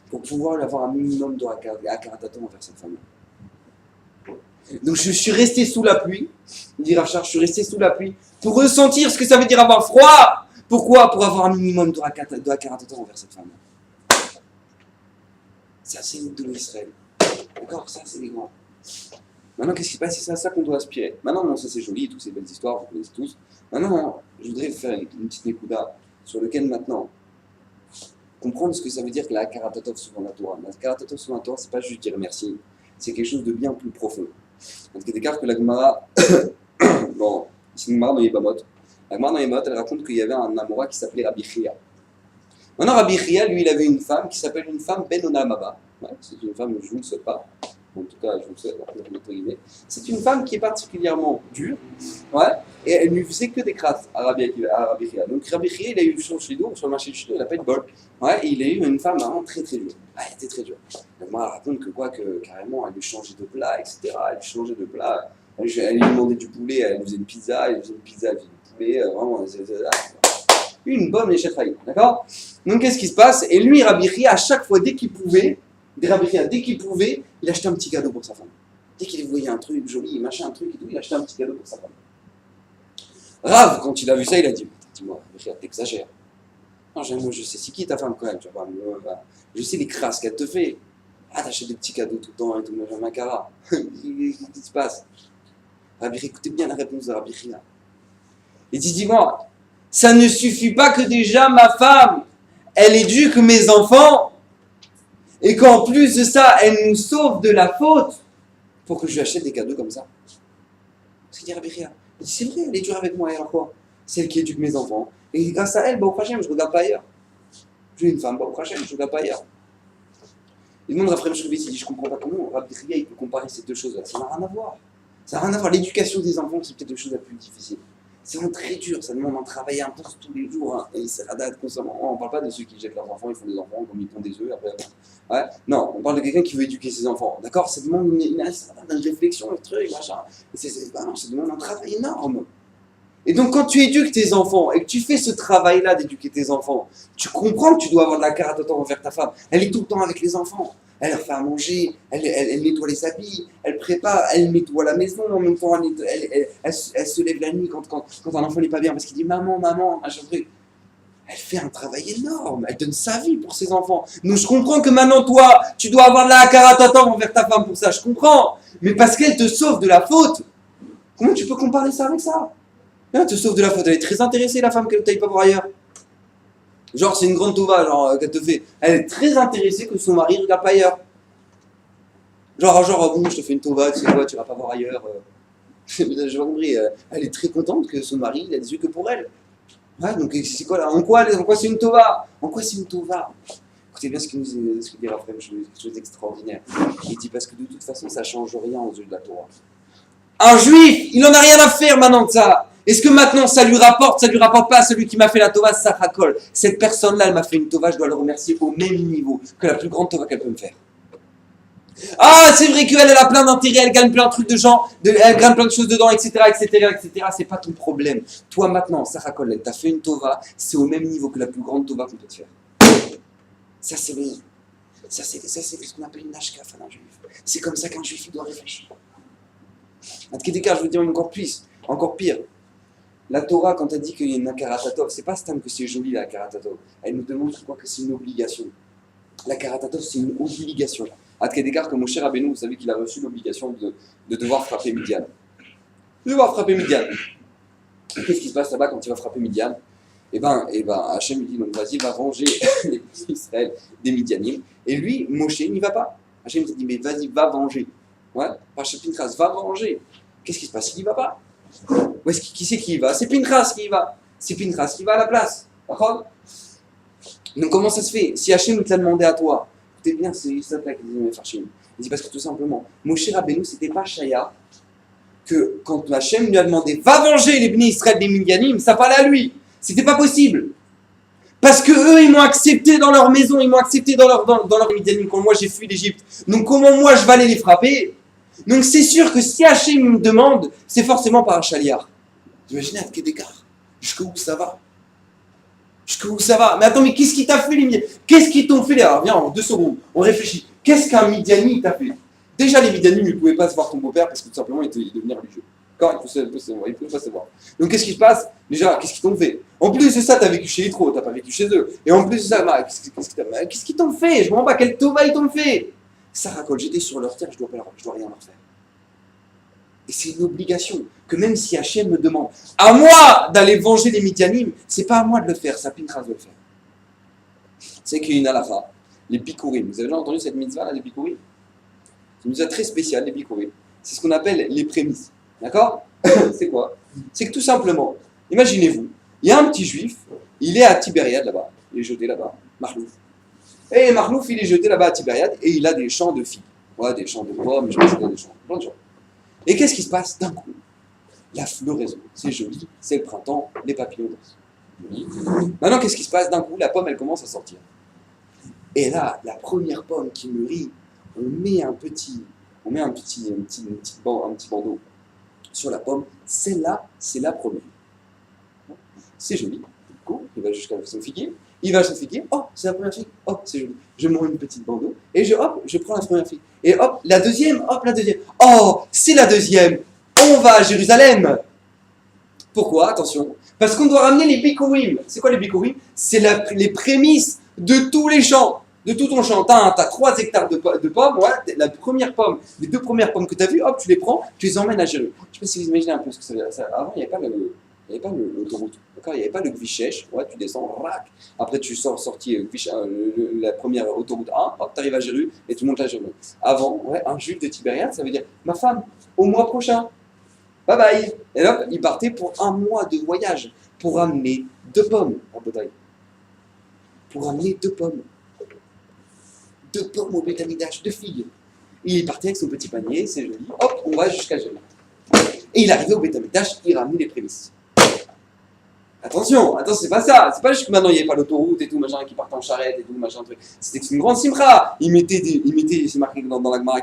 Pour pouvoir avoir un minimum de Akarataton envers cette femme-là. Donc je suis resté sous la pluie, Il dit Rachar, je suis resté sous la pluie pour ressentir ce que ça veut dire avoir froid. Pourquoi? Pour avoir un minimum de Hakarat envers cette femme. Ça, c'est une de l'Israël. D'accord? Ça, c'est les grands. Maintenant, qu'est-ce qui se passe? C'est ça qu'on doit aspirer. Maintenant, non, ça c'est joli, toutes ces belles histoires, vous connaissez tous. Maintenant, je voudrais faire une petite écouda sur lequel maintenant comprendre ce que ça veut dire que la Hakarat selon la Torah. La Hakarat selon la Torah, c'est pas juste dire merci, c'est quelque chose de bien plus profond. En tout cas, que la Gemara, bon, c'est une Gemara dans Yebamot. La Gemara dans Yebamot, elle raconte qu'il y avait un Amora qui s'appelait Rabbi Chia. Maintenant, Rabbi Chia, lui, il avait une femme qui s'appelle une femme Ben Onamaba. Ouais, c'est une femme, je ne le souhaite pas. En tout cas, je vous le souhaite, entre guillemets. C'est une femme qui est particulièrement dure, ouais, et elle ne lui faisait que des crasses à Rabbi Chia. Donc Rabbi Chia, il a eu son chido, sur le marché du chido, il n'a pas eu de bol, ouais, et il a eu une femme vraiment très très dure. Ouais, elle était très dure. Donc moi, elle raconte que quoi, que carrément, elle lui changeait de plat, etc. Elle lui changeait de plat, elle lui demandait du poulet, elle lui faisait une pizza, elle faisait du poulet, vraiment, une bonne échette-raille, d'accord? Donc qu'est-ce qui se passe? Et lui, Rabbi Chia, à chaque fois, dès qu'il pouvait, il achetait un petit cadeau pour sa femme. Dès qu'il voyait un truc joli, machin, un truc et tout, il achetait un petit cadeau pour sa femme. Rav, quand il a vu ça, il a dit, dis-moi, t'exagères. Non, moi je sais, c'est qui ta femme quand même, tu vois, je sais les crasses qu'elle te fait. Ah, t'achètes des petits cadeaux tout le temps et tout, machin, macara. Qu'est-ce qui se passe? Rabbi, écoutez bien la réponse de Rabbi Chia. Il dit, dis-moi, ça ne suffit pas que déjà ma femme, elle éduque mes enfants, et qu'en plus de ça, elle nous sauve de la faute, pour que je lui achète des cadeaux comme ça. C'est dire Rabbi Chia. Il dit, c'est vrai, elle est dure avec moi, et alors quoi? C'est elle qui éduque mes enfants. Et grâce à elle, bah, au prochain, je ne regarde pas ailleurs. J'ai une femme, bah, au prochain, je ne regarde pas ailleurs. Il demande à Frère Chouvis, il dit, je ne comprends pas comment Rabbi Chia il peut comparer ces deux choses-là. Ça n'a rien à voir. Ça n'a rien à voir. L'éducation des enfants, c'est peut-être la chose la plus difficile. C'est vraiment très dur, ça demande un travail intense tous les jours. Hein. Et ça date constamment. On ne parle pas de ceux qui jettent leurs enfants, ils font des enfants comme ils font des œufs. Après, ouais. Non, on parle de quelqu'un qui veut éduquer ses enfants. D'accord? Ça demande une réflexion, un truc, machin. Ça demande un travail énorme. Et donc, quand tu éduques tes enfants et que tu fais ce travail-là d'éduquer tes enfants, tu comprends que tu dois avoir de la Hakarat envers ta femme. Elle est tout le temps avec les enfants. Elle leur fait à manger, elle nettoie les habits, elle prépare, elle nettoie la maison, en même temps elle se lève la nuit quand un enfant n'est pas bien parce qu'il dit maman, machin truc. Elle fait un travail énorme, elle donne sa vie pour ses enfants. Donc je comprends que maintenant toi, tu dois avoir de la Hakarat envers ta femme pour ça, je comprends. Mais parce qu'elle te sauve de la faute, comment tu peux comparer ça avec ça? Elle te sauve de la faute, elle est très intéressée la femme qu'elle ne t'aille pas voir ailleurs. Genre, c'est une grande tova, genre, qu'elle te fait. Elle est très intéressée que son mari ne regarde pas ailleurs. Genre, bon, je te fais une tova, tu sais quoi, tu vas pas voir ailleurs. J'ai pas compris. Elle est très contente que son mari, il a des yeux que pour elle. Ouais, donc c'est quoi là? En quoi c'est une tova? En quoi c'est une tova? Écoutez bien ce qu'il dit Raphaël, quelque chose d'extraordinaire. Il dit parce que de toute façon, ça change rien aux yeux de la Torah. Un juif, il en a rien à faire maintenant de ça. Est-ce que maintenant ça lui rapporte pas à celui qui m'a fait la tova, ça racole. Cette personne-là, elle m'a fait une tova, je dois le remercier au même niveau que la plus grande tova qu'elle peut me faire. Ah, c'est vrai qu'elle a plein d'intérêts, elle gagne plein de trucs de gens, elle gagne plein de choses dedans, etc., c'est pas ton problème. Toi maintenant, ça racole, elle t'a fait une tova, c'est au même niveau que la plus grande tova qu'on peut te faire. Ça c'est ce qu'on appelle une ashkaf à un juif. C'est comme ça qu'un juif il doit réfléchir. En tout cas, je veux dire encore pire. La Torah, quand elle dit qu'il y a une Hakarat, c'est pas stam que c'est joli la Hakarat. Elle nous demande quoi que c'est une obligation. La Hakarat, c'est une obligation. À Tkedekar, comme mon cher Rabbeinu, vous savez qu'il a reçu l'obligation de devoir frapper Midian. Qu'est-ce qui se passe là-bas quand il va frapper Midian? Eh ben, Hachem dit donc vas-y, va venger les petits Israël des Midianim. Et lui, Moshe, n'y va pas. Hachem dit mais vas-y, va venger. Ouais, Parashat Pinchas, va venger. Qu'est-ce qui se passe? Il n'y va pas. Qui c'est qui y va? C'est Pinchas qui y va. C'est Pinchas qui va à la place. D'accord? Donc comment ça se fait? Si Hachem te l'a demandé à toi, écoutez bien, c'est ça là qu'il dit Hachem. Il dit parce que tout simplement, Moshe Rabbeinu, c'était pas Shaya que quand Hachem lui a demandé va venger les Bnei Israël des Midianim, ça parlait à lui. C'était pas possible. Parce que eux, ils m'ont accepté dans leur maison, ils m'ont accepté dans leur Midianim quand moi j'ai fui l'Égypte. Donc comment moi je vais aller les frapper? Donc c'est sûr que si Hachem me demande, c'est forcément par un chaliard. Imaginez à quel écart. Jusqu'où ça va? Mais attends, mais qu'est-ce qui t'a fait les Midianim? Qu'est-ce qu'ils t'ont fait les... Alors viens, en 2 secondes, on réfléchit. Qu'est-ce qu'un Midiani t'a fait? Déjà les Midianim, ils ne pouvaient pas se voir ton beau-père parce que tout simplement il devenait religieux. D'accord, il faut pas savoir. Donc qu'est-ce qui se passe? Déjà, qu'est-ce qu'ils t'ont fait? En plus de ça, t'as vécu chez les trous, t'as pas vécu chez eux. Et en plus de ça, qu'est-ce qu'ils t'ont fait? Je me rends pas quel tova ils t'ont fait. Ça raconte, j'étais sur leur terre, je dois rien leur faire. Et c'est une obligation que même si Hachem me demande à moi d'aller venger les Midianim, c'est pas à moi de le faire, c'est à Pinchas de le faire. C'est qu'il y a une halakha, les bikurim. Vous avez déjà entendu cette mitzvah là, les bikurim? C'est une mitzvah très spéciale, les bikurim. C'est ce qu'on appelle les prémices. D'accord? C'est quoi? C'est que tout simplement, imaginez-vous, il y a un petit juif, il est à Tibériade là-bas, il est jeté là-bas, Marlouf. Et Marlouf, il est jeté là-bas à Tibériade et il a des champs de figues. Ouais, des champs de pommes, je sais pas, des champs, plein de champs. Et qu'est-ce qui se passe d'un coup? La floraison, c'est joli, c'est le printemps, les papillons dansent. Maintenant, qu'est-ce qui se passe d'un coup? La pomme, elle commence à sortir. Et là, la première pomme qui mûrit, on met un petit bandeau sur la pomme. Celle-là, c'est la première. C'est joli. Du coup, il va jusqu'à son figuier. Il va à son figuier. Oh, c'est la première figue. Oh, c'est joli. Je mets une petite bandeau et je prends la première figue. Et hop, la deuxième. Oh, c'est la deuxième. On va à Jérusalem. Pourquoi? Attention. Parce qu'on doit ramener les bikurim. C'est quoi les bikurim? C'est les prémices de tous les champs. De tout ton champ. Tu as 3 hectares de pommes. Ouais, la première pomme, les 2 premières pommes que tu as vues, hop, tu les prends, tu les emmènes à Jérusalem. Je ne sais pas si vous imaginez un peu ce que ça veut dire. Avant, il n'y avait pas l'autoroute. D'accord, il n'y avait pas le Gvichèche. Ouais, tu descends, rac. Après, tu sorti la première autoroute 1, hop, tu arrives à Jérusalem et tu montes à Jérusalem. Avant, ouais, un juif de Tibériade, ça veut dire ma femme, au mois prochain. Bye bye. Et là, il partait pour 1 mois de voyage pour amener 2 pommes en bataille. Pour amener 2 pommes. 2 pommes au Beth Amikdash, 2 figues. Il est parti avec son petit panier, c'est joli. Hop, on va jusqu'à Jérusalem. Et il est arrivé au Beth Amikdash, il ramenait les prémices. Attention, c'est pas ça. C'est pas juste que maintenant il n'y avait pas l'autoroute et tout, machin, qui partent en charrette et tout, machin, truc. C'était une grande simra. Il mettait, c'est marqué dans la Gemara,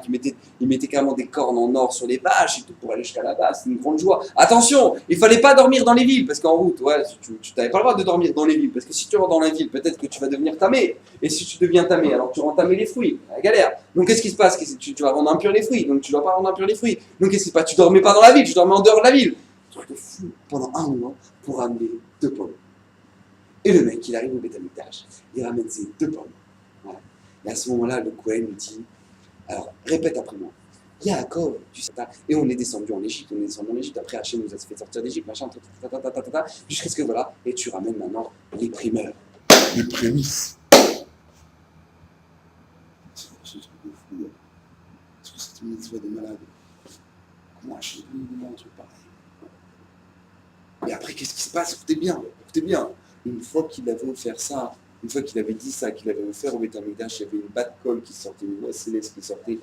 il mettait carrément des cornes en or sur les vaches et tout pour aller jusqu'à là-bas. C'était une grande joie. Attention, il fallait pas dormir dans les villes, parce qu'en route, ouais, tu n'avais pas le droit de dormir dans les villes, parce que si tu rentres dans la ville, peut-être que tu vas devenir tamé. Et si tu deviens tamé, alors tu rends tamé les fruits, la galère. Donc qu'est-ce qui se passe? Tu vas rendre impur les fruits, donc tu dois pas rendre impur les fruits. Donc qu'est-ce qui se passe? Tu dormais pas dans la ville, tu dormais en dehors de la ville. Truc de fou, pendant 1 mois, pour amener 2 pommes. Et le mec, il arrive au Beth Amikdash, il ramène ses 2 pommes. Voilà. Et à ce moment-là, le Kohen lui dit, alors répète après moi, Yaakov, tu sais pas, et on est descendu en Égypte, après Hachem nous a fait sortir d'Égypte, machin, jusqu'à ce que voilà, et tu ramènes maintenant les primeurs, les prémices. Ce truc de fou, parce que c'est une mitzvah de malade. Comment Hachem nous demande un truc pareil? Et après, qu'est-ce qui se passe? Écoutez bien. Une fois qu'il avait offert ça, une fois qu'il avait dit ça, qu'il avait offert au Beth Amikdash, il y avait une batte colle qui sortait, une voix céleste qui sortait.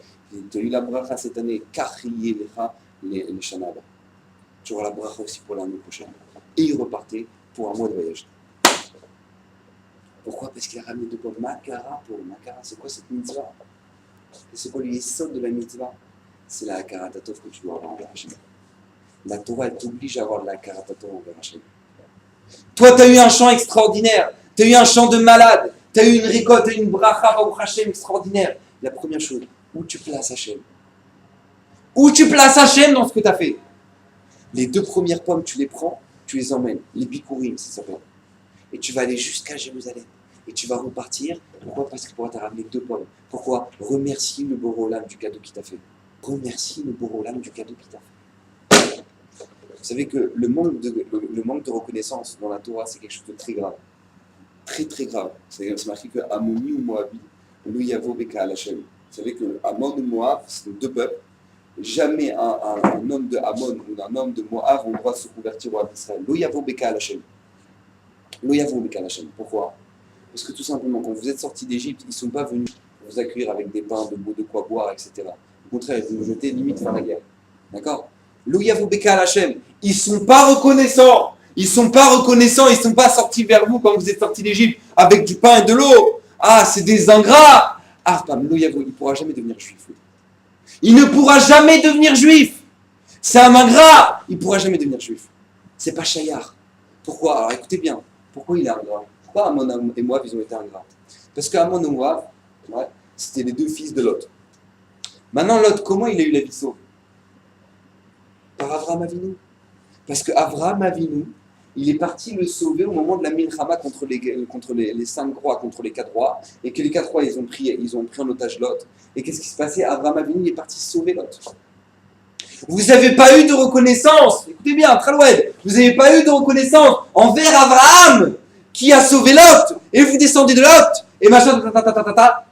Tu as eu la bracha cette année, Kachriye Lecha, les Shanab. Tu auras la bracha aussi pour l'année prochaine. Et il repartait pour 1 mois de voyage. Pourquoi? Parce qu'il a ramené 2 pommes. Makara pour le Makara. C'est quoi cette mitzvah? Et c'est quoi les sols de la mitzvah? C'est la Hakarat-Hatov que tu dois avoir envers Hachem. La Torah, elle t'oblige à avoir de la Hakarat-Hatov envers Hachem. Toi, tu as eu un chant extraordinaire, tu as eu un chant de malade, tu as eu une récolte, tu as eu une bracha Baruch Hashem extraordinaire. La première chose, où tu places Hachem? Où tu places Hachem dans ce que tu as fait? Les 2 premières pommes, tu les prends, tu les emmènes, les bikurim, ça s'appelle. Et tu vas aller jusqu'à Jérusalem. Et tu vas repartir. Pourquoi? Parce que tu pourras ramener 2 pommes. Pourquoi? Remercie le Borolam du cadeau qu'il t'a fait. Remercie le Borolam du cadeau qu'il t'a fait. Vous savez que le manque de reconnaissance dans la Torah, c'est quelque chose de très grave. Très très grave. C'est marqué que Ammoni ou Moabi, Lo Yavo Beka Hashem. Vous savez que Ammon ou Moab, c'est 2 peuples. Jamais un homme de Ammon ou un homme de Moab ont le droit de se convertir au roi d'Israël. Lo Yavo Beka Hashem. Lo Yavo Beka Hashem. Pourquoi? Parce que tout simplement, quand vous êtes sortis d'Égypte, ils ne sont pas venus vous accueillir avec des pains, de quoi boire, etc. Au contraire, ils vous jetaient limite faire la guerre. D'accord? Lo Yavo Beka Hashem. Ils ne sont pas reconnaissants. Ils ne sont pas sortis vers vous quand vous êtes sortis d'Égypte avec du pain et de l'eau. Ah, c'est des ingrats. Ah, Lo Yavo, il ne pourra jamais devenir juif. Il ne pourra jamais devenir juif. C'est un ingrat. Il ne pourra jamais devenir juif. C'est pas Shayar. Pourquoi? Alors écoutez bien. Pourquoi il est ingrat? Pourquoi Ammon et Moab, ils ont été ingrats? Parce qu'Ammon et Moab, ouais, c'était les 2 fils de Lot. Maintenant, Lot, comment il a eu la vie sauve? Par Avraham Avinu. Parce que Avraham Avinu, il est parti le sauver au moment de la Milchama contre les 5 rois, contre les 4 rois, et que les 4 rois, ils ont pris en otage Lot. Et qu'est-ce qui se passait? Avraham Avinu, il est parti sauver Lot. Vous n'avez pas eu de reconnaissance, écoutez bien, Traloued, vous n'avez pas eu de reconnaissance envers Abraham qui a sauvé Lot, et vous descendez de Lot, et machin, Attends, papa,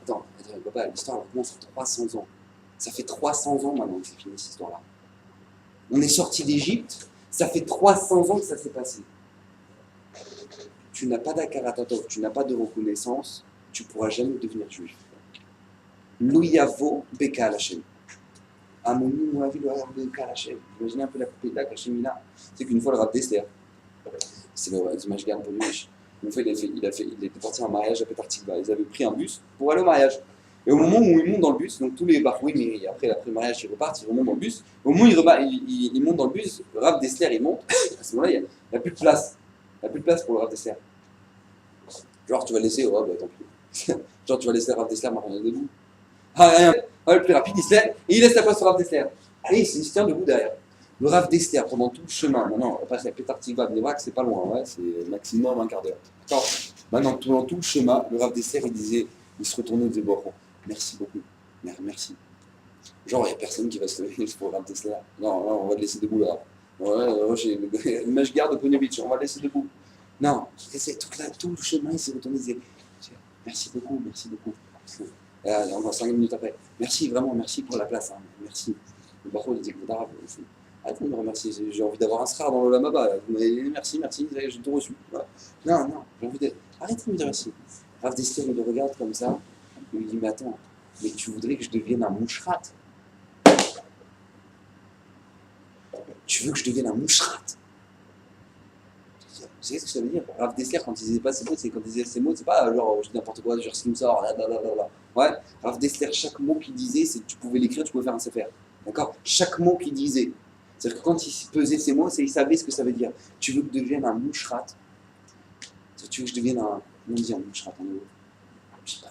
l'histoire elle commence à 300 ans. Ça fait 300 ans maintenant que c'est fini cette histoire-là. On est sorti d'Égypte, ça fait 300 ans que ça s'est passé. Tu n'as pas d'Akaratatov, tu n'as pas de reconnaissance, tu ne pourras jamais devenir juif. Louyavo Beka Hachem. Amoni Moavi Louyavo Beka Hachem. Imaginez un peu la poupée là qu'Hachem il a. C'est qu'une fois le Rav Dessler, c'est le Mashgar pour lui. Une fois il était parti en mariage à Petar Tikva. Ils avaient pris un bus pour aller au mariage. Et au moment où ils montent dans le bus, donc tous les barouines, après le mariage, ils repartent, ils remontent dans le bus. Au moment où ils montent dans le bus, le Rav Dessler il monte. À ce moment-là, il n'y a plus de place. Il n'y a plus de place pour le Rav Dessler. Genre, tu vas laisser, oh bah tant pis. Genre, tu vas laisser le Rav Dessler marcher debout. Le plus rapide, il se lève et il laisse la place au Rav Dessler. Et il se tient debout derrière. Le Rav Dessler, pendant tout le chemin, maintenant, on passe à Petar Tikva, Bnei-Brak, c'est pas loin, ouais, c'est maximum un quart d'heure. D'accord. Maintenant, pendant tout le chemin, le Rav Dessler, il se retournait et disait, bon, merci beaucoup, merci. Genre, il n'y a personne qui va se lever pour le Rav Dessler. Non, on va le laisser debout là. Ouais, j'ai l'image garde de Ponyovitch, on va le laisser debout. Non, c'est tout le chemin, il s'est retourné et disait, merci beaucoup. On va 5 minutes après. Merci, vraiment, merci pour la place. Hein. Merci. Le barreau, il dit que arrêtez de me remercier. J'ai envie d'avoir un srar dans le lamaba. Merci, j'ai tout reçu. Voilà. Non, j'ai envie de. Arrêtez de me dire merci. Rav Dessler me regarde comme ça. Il me dit, mais attends, mais tu voudrais que je devienne un mouchrat? Tu veux que je devienne un mouchrat? Vous savez ce que ça veut dire? Rav Dessler, quand il disait pas ces mots, c'est pas genre je dis n'importe quoi, genre ce qui me sort, blablabla. Ouais, Rav Dessler, chaque mot qu'il disait, c'est tu pouvais l'écrire, tu pouvais faire un sefer. D'accord? Chaque mot qu'il disait. C'est-à-dire que quand il pesait ces mots, il savait ce que ça veut dire. Tu veux que je devienne un mouchrat? Tu veux que je devienne un. Comment on dit un mouchrat en hébreu? Je sais pas.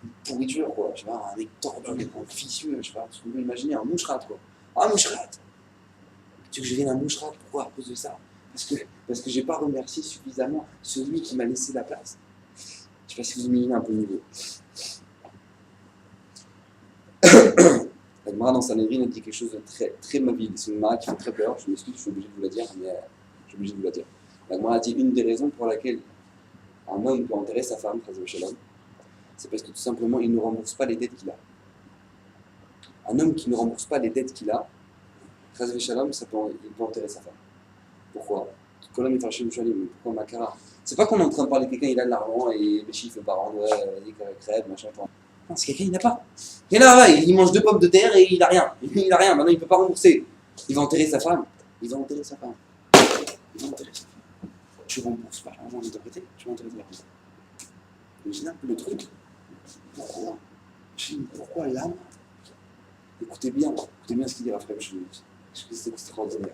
Une pourriture, quoi. Je sais pas, un mec tordu, un vicieux, je sais pas. Tu peux imaginer un mouchrat, quoi. Un mouchrat! Tu veux que je devienne un mouchrat? Pourquoi? À cause de ça. Parce que je n'ai pas remercié suffisamment celui qui m'a laissé la place. Je ne sais pas si vous imaginez un peu le niveau. La Gemara dans Sanhedrin a dit quelque chose de très, très mobile. C'est une Gemara qui fait très peur. Je m'excuse, je suis obligé de vous la dire, mais je suis obligé de vous la dire. La Gemara a dit une des raisons pour laquelle un homme peut enterrer sa femme, c'est parce que tout simplement il ne rembourse pas les dettes qu'il a. Un homme qui ne rembourse pas les dettes qu'il a, il peut enterrer sa femme. Pourquoi? Pourquoi Makara? C'est pas qu'on est en train de parler de quelqu'un, il a de l'argent et les chiffres par an, ouais, vas-y, crève, machin. Non, c'est quelqu'un, il n'a pas. Et là, il mange 2 pommes de terre et il n'a rien. Maintenant il ne peut pas rembourser. Il va enterrer sa femme. Tu rembourses pas l'argent de ton côté, tu vas enterrer ta femme. Imaginez un peu le truc. Pourquoi l'âme? Écoutez bien ce qu'il dit Raphaël Chemut. C'est extraordinaire.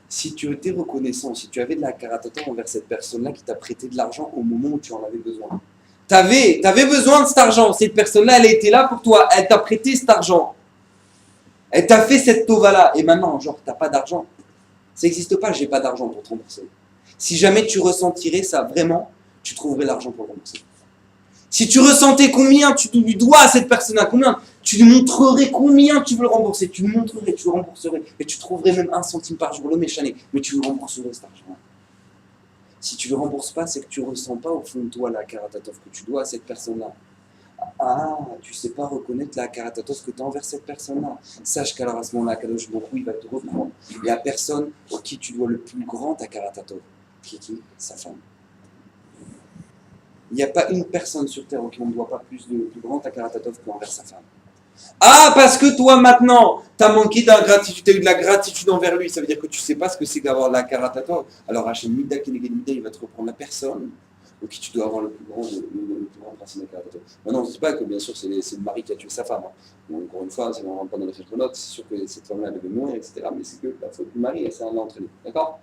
Si tu étais reconnaissant, si tu avais de la karatata envers cette personne-là qui t'a prêté de l'argent au moment où tu en avais besoin. T'avais besoin de cet argent. Cette personne-là, elle était là pour toi. Elle t'a prêté cet argent. Elle t'a fait cette tova-là. Et maintenant, genre, t'as pas d'argent. Ça n'existe pas, j'ai pas d'argent pour te rembourser. Si jamais tu ressentirais ça, vraiment, tu trouverais l'argent pour le rembourser. Si tu ressentais combien tu lui dois à cette personne-là, combien, tu lui montrerais combien tu veux le rembourser, tu le montrerais, tu le rembourserais, et tu trouverais même 1 centime par jour, le méchané, mais tu le rembourserais cet argent-là. Si tu ne le rembourses pas, c'est que tu ne ressens pas au fond de toi la karatatov que tu dois à cette personne-là. Ah, tu ne sais pas reconnaître la karatatov que tu as envers cette personne-là. Sache qu'alors à ce moment-là, Kadosh Baruch Hu, il va te reprendre. Il y a personne pour qui tu dois le plus grand ta karatatov. Qui est qui? Sa femme. Il n'y a pas une personne sur Terre qui ne doit pas plus grand à Karatatov qu'envers sa femme. Ah, parce que toi maintenant, tu as manqué d'ingratitude, tu as eu de la gratitude envers lui, ça veut dire que tu ne sais pas ce que c'est d'avoir la Karatatov. Alors Hachem Mida Keneged Mida, il va te reprendre la personne au qui tu dois avoir le plus grand principe de Karatatov. Maintenant, on ne dit pas que bien sûr c'est le mari qui a tué sa femme. Hein. Donc, encore une fois, si on ne rentre pas dans les notes, c'est sûr que cette femme-là devait mourir, etc. Mais c'est que la faute du mari, et c'est un entraîné. D'accord?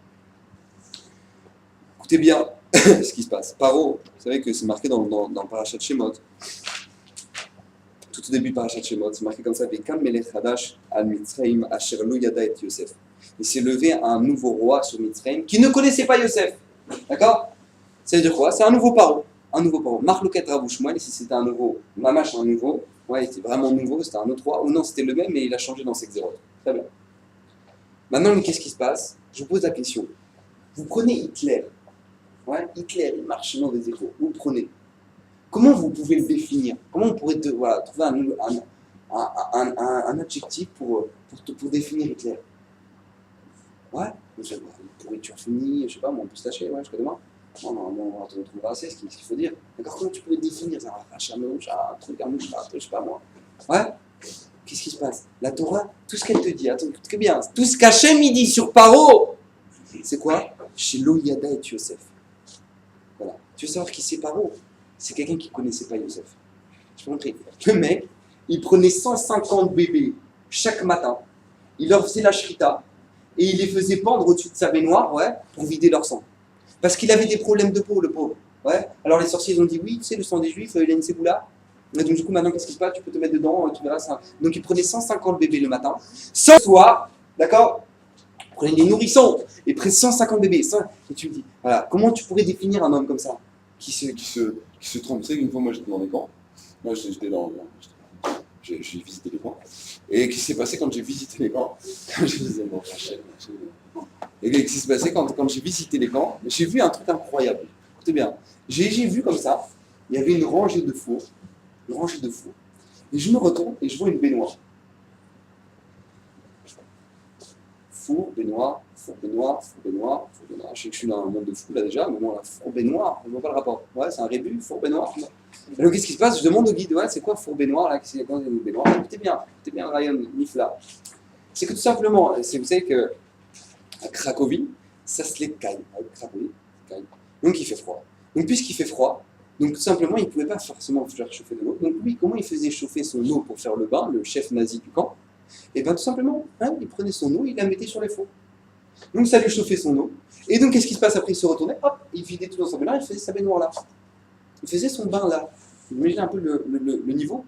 Écoutez bien ce qui se passe. Paro, vous savez que c'est marqué dans Parashat Shemot. tout au début de Parashat Shemot, c'est marqué comme ça, Vekam melech hadash al Mitzrayim asher lo yada et Yosef. Il s'est levé un nouveau roi sur Mitzrayim qui ne connaissait pas Yosef. D'accord? Ça veut dire quoi? C'est un nouveau paro. Un nouveau paro. Marloket Rav Shmuel, si c'était un nouveau, Mamash un nouveau, ouais, il était vraiment nouveau, c'était un autre roi, ou non, c'était le même, mais il a changé dans ses xérotes. Très bien. Maintenant, qu'est-ce qui se passe? Je vous pose la question. Vous prenez Hitler. Ouais, Hitler, il marche dans des échos. Vous le prenez. Comment vous pouvez le définir? Comment on pourrait trouver un adjectif pour définir Hitler? Ouais, une pourriture finie, je sais pas, moi, on peut se lâcher, ouais, je connais moi. On va trouver assez ce qu'il faut dire. D'accord, comment tu pourrais définir ça? Un chameau, un truc, un mouche, je sais pas moi. Ouais? Qu'est-ce qui se passe? La Torah, tout ce qu'elle te dit, attends, très bien, tout ce qu'Hachem il dit sur Paro, c'est quoi? Chez Loïada et Yosef. Voilà. Tu veux savoir qui c'est Paro? C'est quelqu'un qui ne connaissait pas Yosef. Je peux montrer. Le mec, il prenait 150 bébés chaque matin, il leur faisait la shrita, et il les faisait pendre au-dessus de sa baignoire, ouais, pour vider leur sang. Parce qu'il avait des problèmes de peau, le pauvre. Ouais. Alors les sorciers ils ont dit oui, tu sais, le sang des juifs, il a une séboula. Et donc du coup, maintenant, qu'est-ce qui se passe? Tu peux te mettre dedans, tu verras ça. Donc il prenait 150 bébés le matin, 100 soir, d'accord? Il prenait des nourrissons, et prenait 150 bébés. Et tu me dis, voilà, comment tu pourrais définir un homme comme ça? Qui se trompe. Tu sais, une fois, moi, j'étais dans les camps. Moi, j'ai visité les camps. Et qu'est-ce qui s'est passé quand j'ai visité les camps? Et qu'est-ce qui s'est passé quand j'ai visité les camps? J'ai vu un truc incroyable. Écoutez bien. J'ai vu comme ça, il y avait une rangée de fours. Et je me retourne et je vois une baignoire. Four, baignoire. Je sais que je suis dans un monde de fou là déjà, mais bon, la four baignoire, je ne vois pas le rapport. Ouais, c'est un rébut, four baignoire. Alors qu'est-ce qui se passe? Je demande au guide, ouais, c'est quoi four baignoire là? Qu'est-ce qu'il y a une baignoire? Écoutez bien, Ryan, Nifla. C'est que tout simplement, vous savez que à Cracovie, ça se lève caille. Donc il fait froid. Donc puisqu'il fait froid, donc tout simplement, il ne pouvait pas forcément faire chauffer de l'eau. Donc lui, comment il faisait chauffer son eau pour faire le bain, le chef nazi du camp? Et bien tout simplement, il prenait son eau, il la mettait sur les fours. Donc ça lui chauffait son eau. Et donc qu'est-ce qui se passe après? Il se retournait, hop, il vidait tout dans son baignoire, il faisait sa baignoire là. Il faisait son bain là. Vous imaginez un peu le niveau?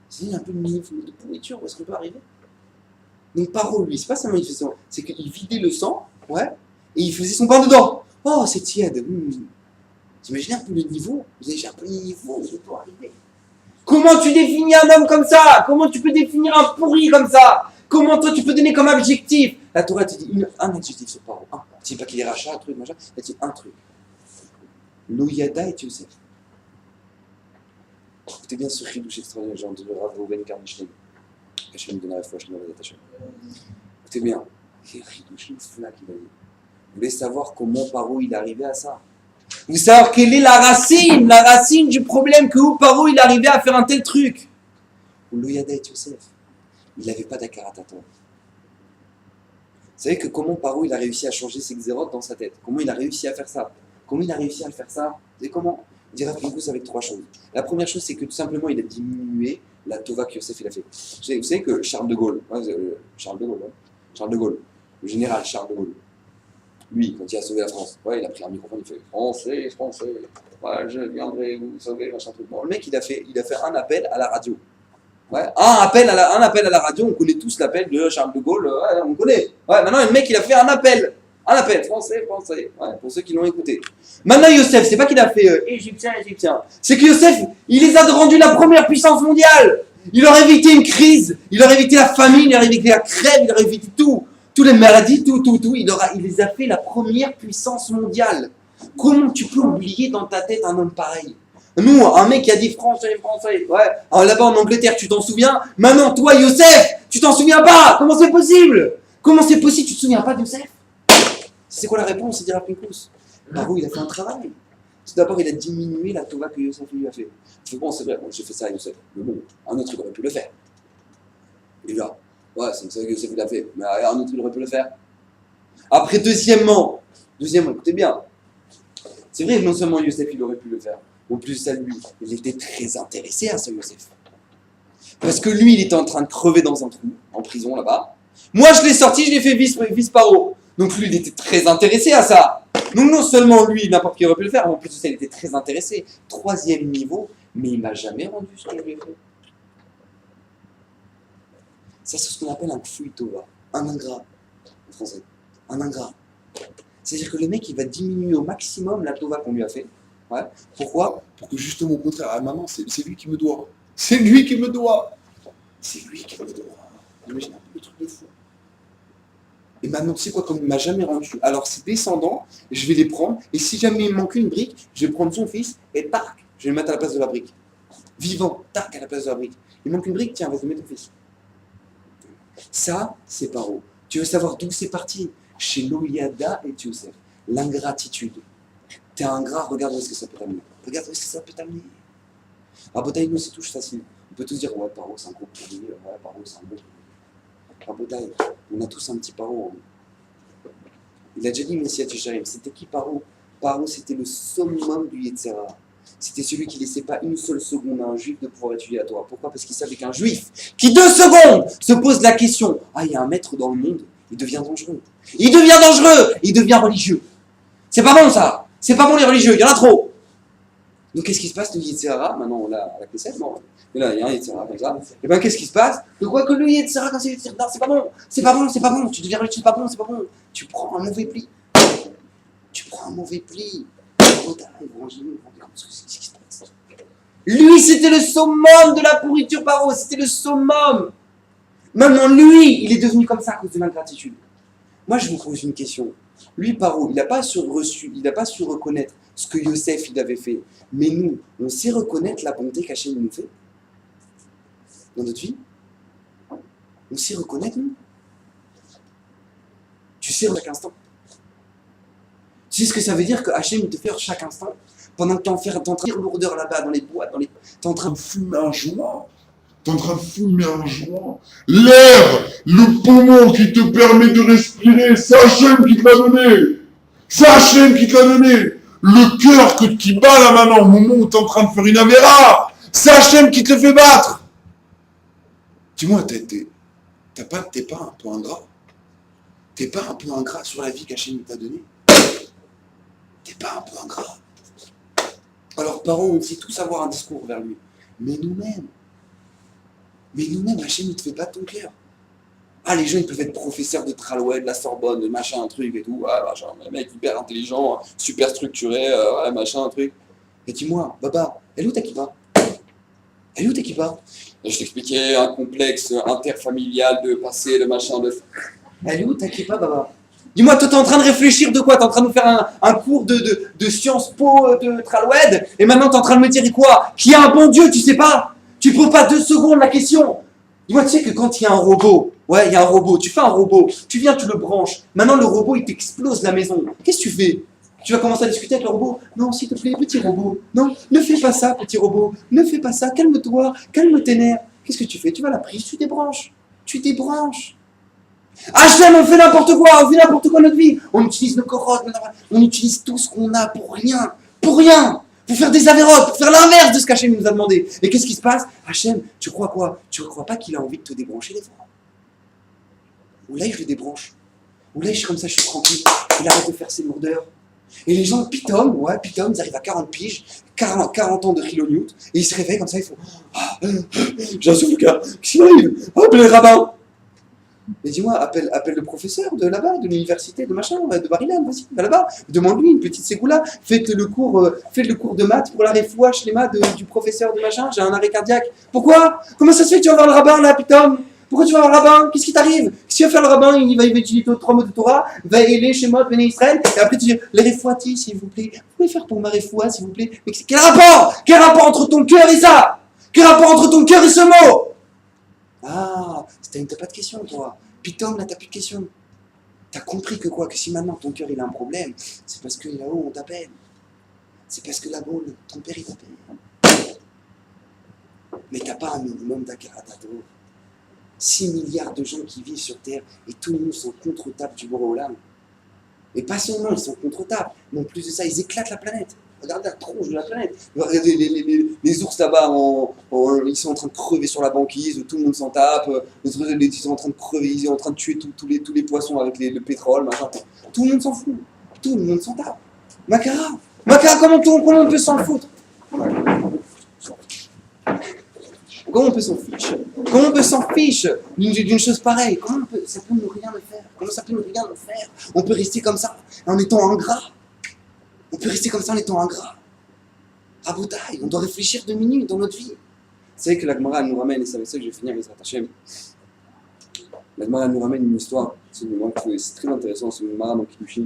C'est un peu le niveau de pourriture, où est-ce qu'on peut arriver? Donc Paro, lui, c'est pas seulement il faisait son... c'est qu'il vidait le sang, ouais, et il faisait son bain dedans. Oh, c'est tiède. Vous imaginez un peu le niveau? Vous avez un peu le niveau où on peut arriver. Comment tu définis un homme comme ça? Comment tu peux définir un pourri comme ça? Comment toi tu peux donner comme objectif? La Torah te dit un adjectif sur Paro. Un. Tu dis pas qu'il est rachat, un truc, machin. Elle te dit un truc. Loïada et Yosef. Écoutez bien ce chidouche extraordinaire, j'ai entendu Rav Reuven Karnishlein. Hachem donnera la foi, Hachem donnera la Hachem. Écoutez bien, quel chidouche là qu'il a dit. Vous voulez savoir comment Paro il est arrivé à ça? Vous savez savoir quelle est la racine du problème que où Paro il est arrivé à faire un tel truc? Loïada et Yosef. Il n'avait pas d'Akaratata. Vous savez que comment Paro il a réussi à changer ses xérotes dans sa tête? Comment il a réussi à faire ça? Comment il a réussi à le faire ça? Vous savez comment? Il dira Pinkus avec trois choses. La première chose, c'est que tout simplement, il a diminué la tova que Yosef il a fait. Vous savez que Charles de Gaulle, Charles de Gaulle, le général Charles de Gaulle, lui, quand il a sauvé la France, ouais, il a pris un microphone, il fait Français, ouais, je viendrai vous sauver, machin truc. Bon, le mec, il a fait un appel à la radio. Ouais, un appel à la radio, on connaît tous l'appel de Charles de Gaulle, ouais, on connaît. Ouais, maintenant, le mec, il a fait un appel, français, ouais, pour ceux qui l'ont écouté. Maintenant, Yosef, c'est pas qu'il a fait égyptien, c'est que Yosef, il les a rendus la première puissance mondiale. Il aurait évité une crise, il aurait évité la famine, il aurait évité la crève, il aurait évité tout. Toutes les maladies, tout, il les a fait la première puissance mondiale. Comment tu peux oublier dans ta tête un homme pareil? Nous, un mec qui a dit français, ouais. Alors là-bas en Angleterre, tu t'en souviens? Maintenant, toi, Yosef, tu t'en souviens pas? Comment c'est possible? Tu te souviens pas de Yosef? C'est quoi la réponse? C'est dire à Pinkus. Paro, il a fait un travail. Tout d'abord, il a diminué la tova que Yosef lui a fait. Je fais bon, c'est vrai, j'ai fait ça à Yosef. Mais bon, un autre, il aurait pu le faire. Et là, ouais, c'est ça que Yosef il a fait. Mais un autre, il aurait pu le faire. Après, deuxièmement, écoutez bien. C'est vrai que non seulement Yosef, il aurait pu le faire. En plus à lui, il était très intéressé à ce Yosef. Parce que lui, il était en train de crever dans un trou, en prison là-bas. Moi, je l'ai sorti, je l'ai fait vice-paro. Donc lui, il était très intéressé à ça. Donc non seulement lui, n'importe qui aurait pu le faire, mais en plus de ça, il était très intéressé. Troisième niveau, mais il m'a jamais rendu ce que je lui ai fait. Ça, c'est ce qu'on appelle un kfui tova, un ingrat, en français. Un ingrat. C'est-à-dire que le mec, il va diminuer au maximum la tova qu'on lui a fait. Ouais. Pourquoi? Pour que justement, au contraire, ah maman, c'est lui qui me doit. C'est lui qui me doit. C'est lui qui me doit. Imagine un peu le truc de fou. Et maintenant, tu sais quoi, comme il m'a jamais rendu, alors ses descendants, je vais les prendre, et si jamais il me manque une brique, je vais prendre son fils, et tac, je vais le mettre à la place de la brique. Vivant, tac, à la place de la brique. Il manque une brique, tiens, vas-y, mets ton fils. Ça, c'est Paro. Tu veux savoir d'où c'est parti? Chez Loïada et Yosef. L'ingratitude. T'es ingrat, regarde où est-ce que ça peut t'amener. Regarde où est-ce que ça peut t'amener. Rabotaï, nous, c'est tout facile. On peut tous dire, ouais, Paro, c'est un gros pourri, ouais, Paro, c'est un bon pourri. Rabotaï, on a tous un petit Paro. Il a déjà dit, Messiah Tisharim, c'était qui Paro? Paro, c'était le summum du Yetzera. C'était celui qui ne laissait pas une seule seconde à un juif de pouvoir étudier la Torah. Pourquoi? Parce qu'il savait qu'un juif qui 2 secondes se pose la question, ah, il y a un maître dans le monde, il devient dangereux. Il devient dangereux, il devient religieux. C'est pas bon ça. C'est pas bon les religieux, il y en a trop. Donc qu'est-ce qui se passe, le Yetzera? Maintenant on l'a à la cassette, bon. Et là, il y a un Yetzera comme ça. Et bien qu'est-ce qui se passe? De quoi que le Yetzera, quand c'est non, c'est pas bon. C'est pas bon, c'est pas bon. Tu deviens religieux, c'est pas bon, c'est pas bon. Tu prends un mauvais pli. Tu prends un mauvais pli. Lui, c'était le summum de la pourriture Paro, c'était le summum. Maintenant, lui, il est devenu comme ça à cause de l'ingratitude. Moi, je vous pose une question. Lui, Paro, il n'a pas su reconnaître ce que Yosef il avait fait. Mais nous, on sait reconnaître la bonté qu'Hachem nous fait dans notre vie. On sait reconnaître, nous. Tu sais en chaque instant. Tu sais ce que ça veut dire que Hachem te fait en chaque instant? Pendant que t'es en train de faire lourdeur là-bas, dans les boîtes, t'es en train de fumer un joint. T'es en train de fumer un joint. L'air, le poumon qui te permet de respirer, c'est Hachem qui te l'a donné. C'est Hachem qui te l'a donné. Le cœur qui bat là maintenant, au moment où t'es en train de faire une avéra, c'est Hachem qui te le fait battre. Dis-moi, t'es pas un peu ingrat? T'es pas un peu ingrat sur la vie qu'Hachem t'a donnée? T'es pas un peu ingrat? Alors, Paro, on sait tous avoir un discours vers lui. Mais nous-mêmes, Hachem, il ne te fait pas ton cœur. Ah, les gens, ils peuvent être professeurs de Tralouet, de la Sorbonne, de machin, un truc et tout. Ouais, machin, un mec hyper intelligent, super structuré, ouais, machin, un truc. Et dis-moi, Baba, elle est où ta kippa? Elle est où ta kippa? Je t'expliquais un complexe interfamilial de passé, de machin, de... Elle est où ta kippa, Baba? Dis-moi, toi, t'es en train de réfléchir de quoi? T'es en train de nous faire un cours de Sciences Po de Traloued, et maintenant t'es en train de me dire quoi? Qu'il y a un bon Dieu, tu sais pas? Tu poses pas 2 secondes la question. Dis-moi, tu sais que quand il y a un robot, ouais, il y a un robot, tu fais un robot, tu viens, tu le branches, maintenant le robot, il t'explose la maison. Qu'est-ce que tu fais? Tu vas commencer à discuter avec le robot? Non, s'il te plaît, petit robot. Non, ne fais pas ça, petit robot. Ne fais pas ça, calme-toi, calme tes nerfs. Qu'est-ce que tu fais? Tu vas à la prise, tu débranches. Tu débranches. Hachem, on fait n'importe quoi notre vie. On utilise nos corottes, on utilise tout ce qu'on a pour rien, pour faire des avérotes, pour faire l'inverse de ce qu'Hachem nous a demandé. Et qu'est-ce qui se passe? Hachem, tu crois quoi? Tu ne crois pas qu'il a envie de te débrancher des fois? Ou là, je le débranche. Ou là, je suis comme ça, je suis tranquille. Il arrête de faire ses lourdeurs. Et les gens, pitom, ils arrivent à 40 piges, 40 ans de kilonewt, et ils se réveillent comme ça, ils font j'ai un souffle, qu'est-ce qui m'arrive? Appelez le rabbin. Mais dis-moi, appelle le professeur de là-bas, de l'université, de machin, de Bar-Ilan, vas-y, va là-bas, demande-lui une petite ségoula, faites le cours de maths pour la réfoua, schéma du professeur de machin, j'ai un arrêt cardiaque. Pourquoi? Comment ça se fait que tu vas voir le rabbin là, putain? Pourquoi tu vas voir le rabbin? Qu'est-ce qui t'arrive? Qu'est-ce qu'il va faire le rabbin? Il va étudier 3 mots de Torah, va ailer chez moi, venir Israël, et après tu dis, les réfouati, s'il vous plaît, vous pouvez faire pour ma réfoua, s'il vous plaît? Mais quel rapport? Quel rapport entre ton cœur et ça? Quel rapport entre ton cœur et ce mot? Ah, t'as pas de question, toi. Pitom, là, t'as plus de question. T'as compris que quoi? Que si maintenant ton cœur il a un problème, c'est parce que là-haut on t'appelle. C'est parce que là-bas ton père il t'appelle. Mais t'as pas un minimum d'accaratato. 6 milliards de gens qui vivent sur Terre et tout le monde sont contre-tables du Borolam. Et pas seulement ils sont contre-tables, mais en plus de ça, ils éclatent la planète. Regardez la tronche de la planète. Regardez les ours là-bas, ils sont en train de crever sur la banquise, tout le monde s'en tape. Ils sont en train de crever, ils sont en train de tuer tous les poissons avec le pétrole, machin. Tout le monde s'en fout. Tout le monde s'en tape. Makara, comment tout le monde peut s'en foutre? Comment on peut s'en fiche? Comment on peut s'en fiche d'une chose pareille? Ça peut nous rien faire? Comment ça peut nous rien faire? On peut rester comme ça en étant ingrat. On peut rester comme ça en étant ingrat. Raboutaille, on doit réfléchir 2 minutes dans notre vie. Vous savez que la Gemara nous ramène, et c'est avec ça que je vais finir avec Hashem. La Gemara nous ramène une histoire, c'est très intéressant, c'est une Gemara dans Kiddushin.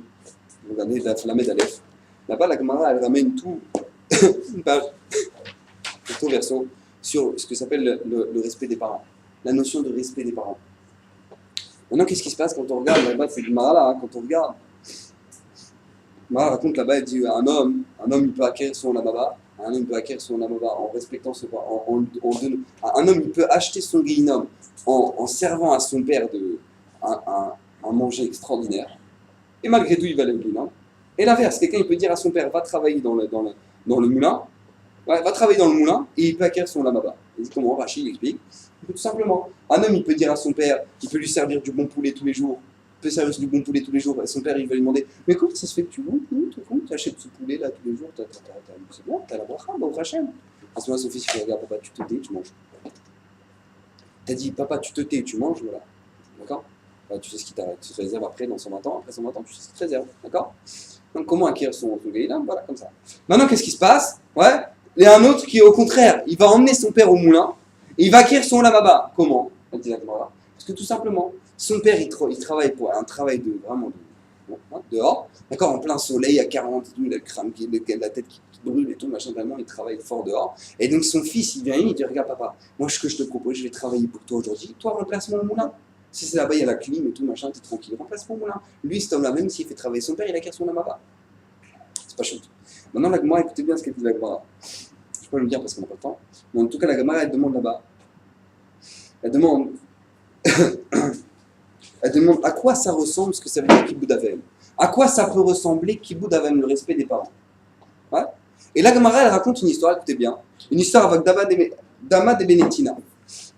Regardez la Flamed Aleph. Là-bas, la Gemara, elle ramène tout, une page, tout verso, sur ce que s'appelle le respect des parents. La notion de respect des parents. Maintenant, qu'est-ce qui se passe quand on regarde là-bas, cette Gemara-là, quand on regarde, Gemara raconte là-bas, elle dit un homme, il peut acquérir son lamaba, un homme peut acquérir son lamaba en respectant son père, un homme il peut acheter son guéhinum en servant à son père un manger extraordinaire, et malgré tout il va aller au guéhinum. Et l'inverse, quelqu'un il peut dire à son père va travailler dans le moulin, ouais, va travailler dans le moulin et il peut acquérir son lamaba. Il dit comment? Rachid explique. Tout simplement, un homme il peut dire à son père, il peut lui servir du bon poulet tous les jours. Peut servir du bon poulet tous les jours, et son père il va lui demander mais comment ça se fait que tu achètes ce poulet là tous les jours, c'est bon, t'as la bracha, bon Hachem. À ce moment-là, son fils il dit regarde papa, tu te tais, tu manges. T'as dit papa, tu te tais, tu manges, voilà. D'accord? Bah, tu sais ce qui t'arrête, tu te réserves après dans 120 ans, après 120 ans, tu sais ce qui te réserve, d'accord? Donc comment acquérir son gaïla? Voilà, comme ça. Maintenant, qu'est-ce qui se passe? Ouais, il y a un autre qui au contraire, il va emmener son père au moulin, et il va acquérir son lamaba. Comment? Parce que tout simplement, son père, il travaille pour un travail dehors, d'accord, en plein soleil, à 40 et tout, il a le crâne, la tête qui brûle et tout, machin, tellement il travaille fort dehors. Et donc son fils, il vient, il dit, regarde papa, moi ce que je te propose, je vais travailler pour toi aujourd'hui, toi remplace-moi au moulin. Si c'est là-bas, il y a la clim et tout, machin, t'es tranquille, remplace-moi au moulin. Lui, cet homme-là, même s'il fait travailler son père, il acquiert son amaba. C'est pas chouette. Maintenant, la Gemara, écoutez bien ce qu'elle dit la Gemara. Je peux pas le dire parce qu'on n'a pas le temps. Mais en tout cas, la Gemara, elle demande là-bas. Elle demande à quoi ça ressemble ce que ça veut dire Kibbout Avem. À quoi ça peut ressembler Kibbout Avem, le respect des parents. Ouais. Et la Gemara, elle raconte une histoire, écoutez bien, une histoire avec Dama de Benetina.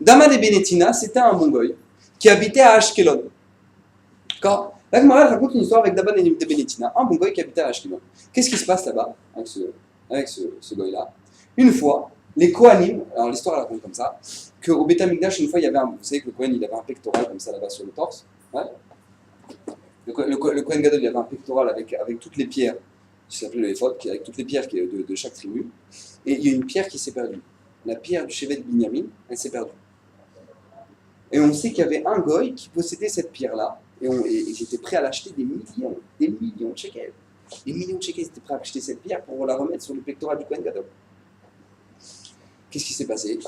Dama de Benetina, c'était un Mongoï qui habitait à Ashkelon. D'accord? La Gemara, elle raconte une histoire avec Dama de Benetina, un Mongoï qui habitait à Ashkelon. Qu'est-ce qui se passe là-bas avec ce goï-là? Une fois, les Kohanim, alors l'histoire elle raconte comme ça, qu'au Beth Amikdash, une fois, il y avait vous savez que le Kohen, il avait un pectoral comme ça là-bas sur le torse. Ouais. Le Kohen Gadol, il avait un pectoral avec toutes les pierres, qui s'appelait le Ephod, avec toutes les pierres de chaque tribu. Et il y a une pierre qui s'est perdue. La pierre du Shevet Binyamin, elle s'est perdue. Et on sait qu'il y avait un goy qui possédait cette pierre-là, et ils étaient prêts à l'acheter des millions de shekels. Des millions de shekels, ils étaient prêts à acheter cette pierre pour la remettre sur le pectoral du Kohen Gadol. Qu'est-ce qui s'est passé?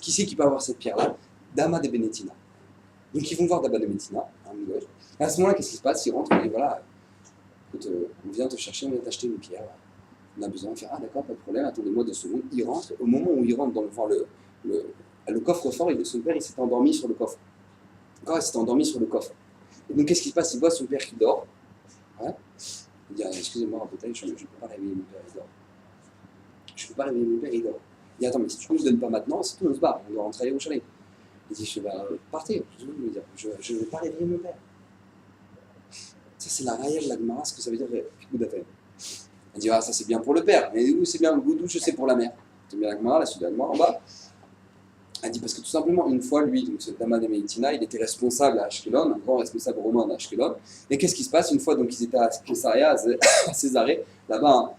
Qui c'est qui peut avoir cette pierre-là? Dama de Benetina. Donc ils vont voir Dama de Benetina, un goy. À ce moment-là, qu'est-ce qui se passe? Ils rentrent et voilà, écoute, on vient te chercher, on vient t'acheter une pierre. On a besoin de faire, ah d'accord, pas de problème, attendez-moi 2 secondes. Ils rentrent, au moment où ils rentrent dans le coffre-fort, son père il s'est endormi sur le coffre. D'accord, il s'est endormi sur le coffre. Et donc qu'est-ce qui se passe? Il voit son père qui dort. Ouais. Il dit, excusez-moi, peut-être, je ne peux pas réveiller mon père, il dort. Je ne peux pas réveiller mon père, il dort. Il dit, attends, mais si tu ne nous donnes pas maintenant, c'est tout, on se barre, on doit rentrer à Yerushalayim. Il dit, partez, je ne vais pas réveiller mon père. Ça, c'est la raïa de la Gemara, ce que ça veut dire Kibbout Avem. Elle dit, ah, ça c'est bien pour le père, mais où c'est bien le goudou, je sais pour la mère. C'est bien la Gemara, la suite de la Gemara en bas. Elle dit, parce que tout simplement, une fois, lui, donc ce Dama de Benetina, il était responsable à Ashkelon, un grand responsable romain à Ashkelon. Et qu'est-ce qui se passe? Une fois, donc, ils étaient à Caesarea, à Césarée, là-bas,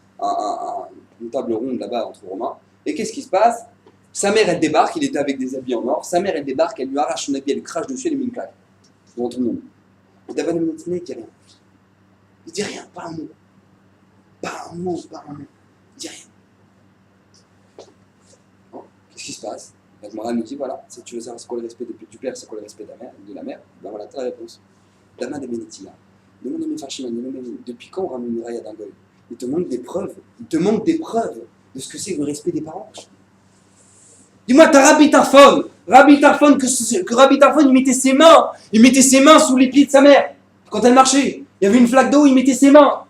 une table ronde là-bas entre Romains. Et qu'est-ce qui se passe? Sa mère, elle débarque, il était avec des habits en or. Sa mère, elle débarque, elle lui arrache son habit, elle lui crache dessus, elle lui met une claque. Devant tout le monde. Et Dama de Benetina, il dit rien. Il dit rien, pas un mot. Pas un mot. Il dit rien. Bon, qu'est-ce qui se passe? La Gemara nous dit, voilà, si tu veux savoir c'est quoi le respect du père, c'est quoi le respect de la mère, ben voilà, t'as la réponse. Dama de Benetina. Demande à mes Farshimani, depuis quand on ramène une raïa d'un goy? Il te manque des preuves. Il te manque des preuves de ce que c'est le respect des parents. Dis-moi, t'as Rabbi Tarfon, que Rabbi Tarfon, il mettait ses mains sous les pieds de sa mère. Quand elle marchait, il y avait une flaque d'eau, il mettait ses mains.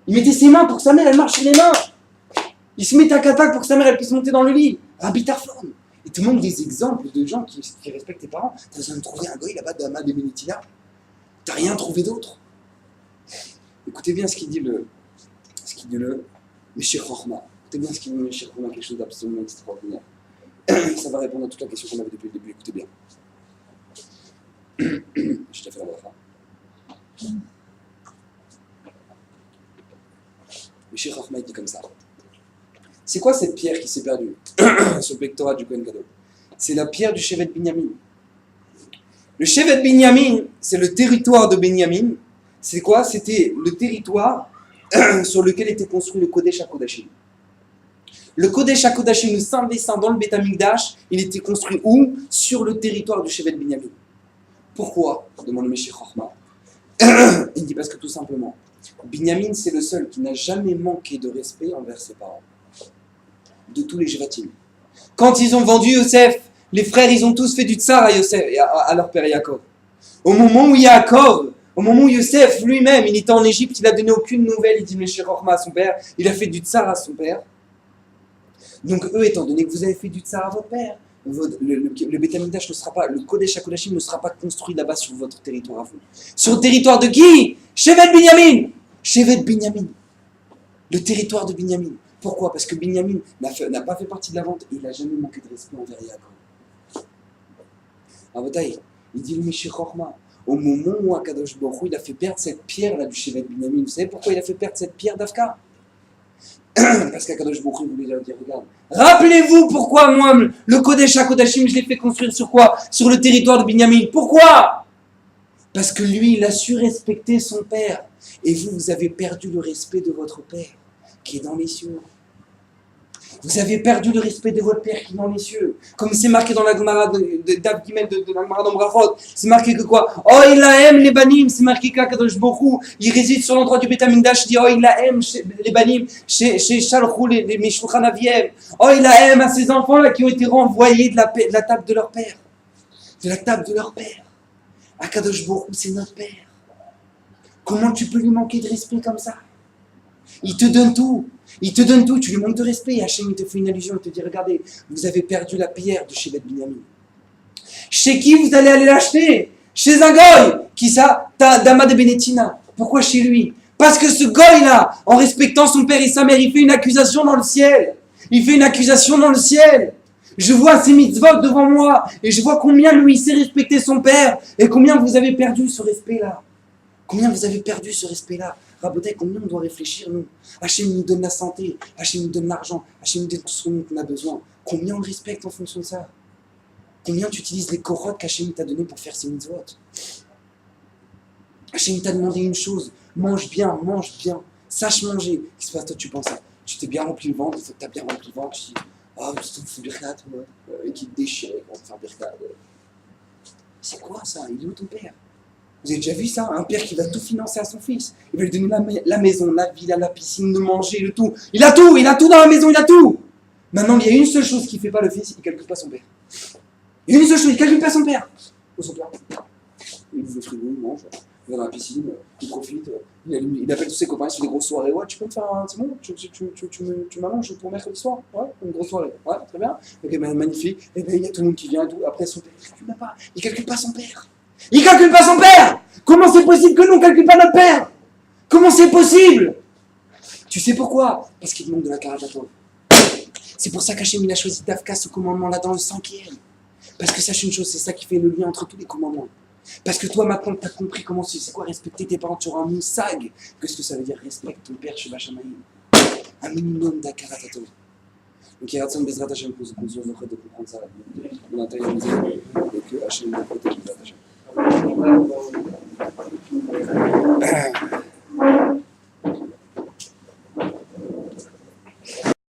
Il mettait ses mains pour que sa mère, elle marche sur les mains. Il se mettait à kata pour que sa mère, elle puisse monter dans le lit. Rabbi Tarfon. Il te manque des exemples de gens qui respectent tes parents. T'as besoin de trouver un goy là-bas de Dama de Benetina. T'as rien trouvé d'autre. Écoutez bien ce qu'il dit le Meshech Chochma. Écoutez bien ce qu'il dit le Meshech Chochma, quelque chose d'absolument extraordinaire. Ça va répondre à toute la question qu'on avait depuis le début. Écoutez bien. Je t'ai fait la bracha. Michel Chachma dit comme ça. C'est quoi cette pierre qui s'est perdue sur le pectorat du Kohen Gadol? C'est la pierre du Shevet Binyamin. Le Shevet Binyamin, c'est le territoire de Binyamin. C'est quoi? C'était le territoire sur lequel était construit le Kodesh HaKodashim. Le Kodesh HaKodashim, le Saint des Saints dans le Beth Amikdash, il était construit où? Sur le territoire du Shevet Binyamin. Pourquoi? Demande le Meshech Chochma. Il dit parce que tout simplement, Binyamin, c'est le seul qui n'a jamais manqué de respect envers ses parents. De tous les Jvatim. Quand ils ont vendu Yosef, les frères, ils ont tous fait du tsar à Yosef, à leur père Yaakov. Au moment où Yaakov, au moment où Yosef lui-même, il était en Égypte, il n'a donné aucune nouvelle, il dit Meshech Chochma à son père, il a fait du tsar à son père. Donc eux, étant donné que vous avez fait du tsar à votre père, le Beth Amikdash ne sera pas, le Kodesh HaKodashim ne sera pas construit là-bas sur votre territoire à vous. Sur le territoire de qui? Shevet Binyamin. Shevet Binyamin. Le territoire de Binyamin. Pourquoi? Parce que Binyamin n'a pas fait partie de la vente et il n'a jamais manqué de respect envers Yaakov. Abotai, il dit le Meshech Chochma, au moment où Akadosh Baruch Hu, il a fait perdre cette pierre-là du Shevet Binyamin, vous savez pourquoi il a fait perdre cette pierre d'Afka? Parce qu'Akadosh Baruch Hu voulait leur dire, regarde, rappelez-vous pourquoi moi, le Kodesh HaKodashim, je l'ai fait construire sur quoi? Sur le territoire de Binyamin. Pourquoi? Parce que lui, il a su respecter son père. Et vous, vous avez perdu le respect de votre père, qui est dans les cieux. Vous avez perdu le respect de votre père qui est dans les cieux. Comme c'est marqué dans la Gemara de Daf Gimel de la Gemara d'Ambrachot. C'est marqué que quoi? Oh, il a aime les banim. C'est marqué qu'Akadosh Baruch Hu, il réside sur l'endroit du Beth Amikdash. Il dit, oh, il a aime les banim, chez Shalchou, les Meshulchan Aviem. Oh, il a aime à ces enfants-là qui ont été renvoyés de la table de leur père. De la table de leur père. Akadosh Baruch Hu, c'est notre père. Comment tu peux lui manquer de respect comme ça? Il te donne tout. Il te donne tout. Tu lui manques de respect. Et Hachem, il te fait une allusion. Il te dit, regardez, vous avez perdu la pierre de Shevet Binyamin. Chez qui vous allez aller l'acheter? Chez un goy. Qui ça? Dama de Benetina. Pourquoi chez lui? Parce que ce goy-là, en respectant son père et sa mère, il fait une accusation dans le ciel. Il fait une accusation dans le ciel. Je vois ces mitzvot devant moi. Et je vois combien lui, il sait respecter son père. Et combien vous avez perdu ce respect-là. Combien vous avez perdu ce respect-là? Rabotai, combien on doit réfléchir, nous? Hachem nous donne la santé, Hachem nous donne l'argent, Hachem nous donne tout ce qu'on a besoin. Combien on le respecte en fonction de ça? Combien tu utilises les korotes qu'Hachem t'a donné pour faire ces mitzvot? Hachem t'a demandé une chose, mange bien, sache manger. Qu'est-ce qui se passe? Toi, tu penses ça? Tu t'es bien rempli le ventre, il faut que tu as bien rempli le ventre, tu dis, oh, tu fais birkat, et qui te déchire quand tu fais birkat. C'est quoi ça? Il est où ton père? Vous avez déjà vu ça? Un père qui va tout financer à son fils. Il va lui donner la maison, la villa, la piscine, le manger, le tout. Il a tout dans la maison, il a tout. Maintenant, il y a une seule chose qu'il ne fait pas le fils, il ne calcule pas son père. Il y a une seule chose, il ne calcule pas son père. Où son père? Il ouvre le frigo, il mange, il va dans la piscine, il profite, il appelle tous ses copains, il fait des grosses soirées. Ouais, tu peux me faire un... C'est bon, tu m'allonges pour mercredi soir? Ouais, une grosse soirée. Ouais, très bien. Ok, magnifique. Et bien, il y a tout le monde qui vient et tout. Après, son père, il ne calcule pas son père. Il ne calcule pas son père. Comment c'est possible que nous ne calcule pas notre père? Comment c'est possible? Tu sais pourquoi? Parce qu'il manque de la karatatov. C'est pour ça qu'Hachem il a choisi d'Afka ce commandement-là dans le 5e. Parce que sache une chose, c'est ça qui fait le lien entre tous les commandements. Parce que toi maintenant tu as compris comment c'est quoi respecter tes parents, tu auras un moussag. Qu'est-ce que ça veut dire? Respecte ton père chez Vachamaïm. Un minimum d'Akaratatov. Donc il y a Ratson Bezrat Hachem pour se construire de comprendre ça de l'intérieur des êtres et que Hachem nous protège Bezrat Hachem.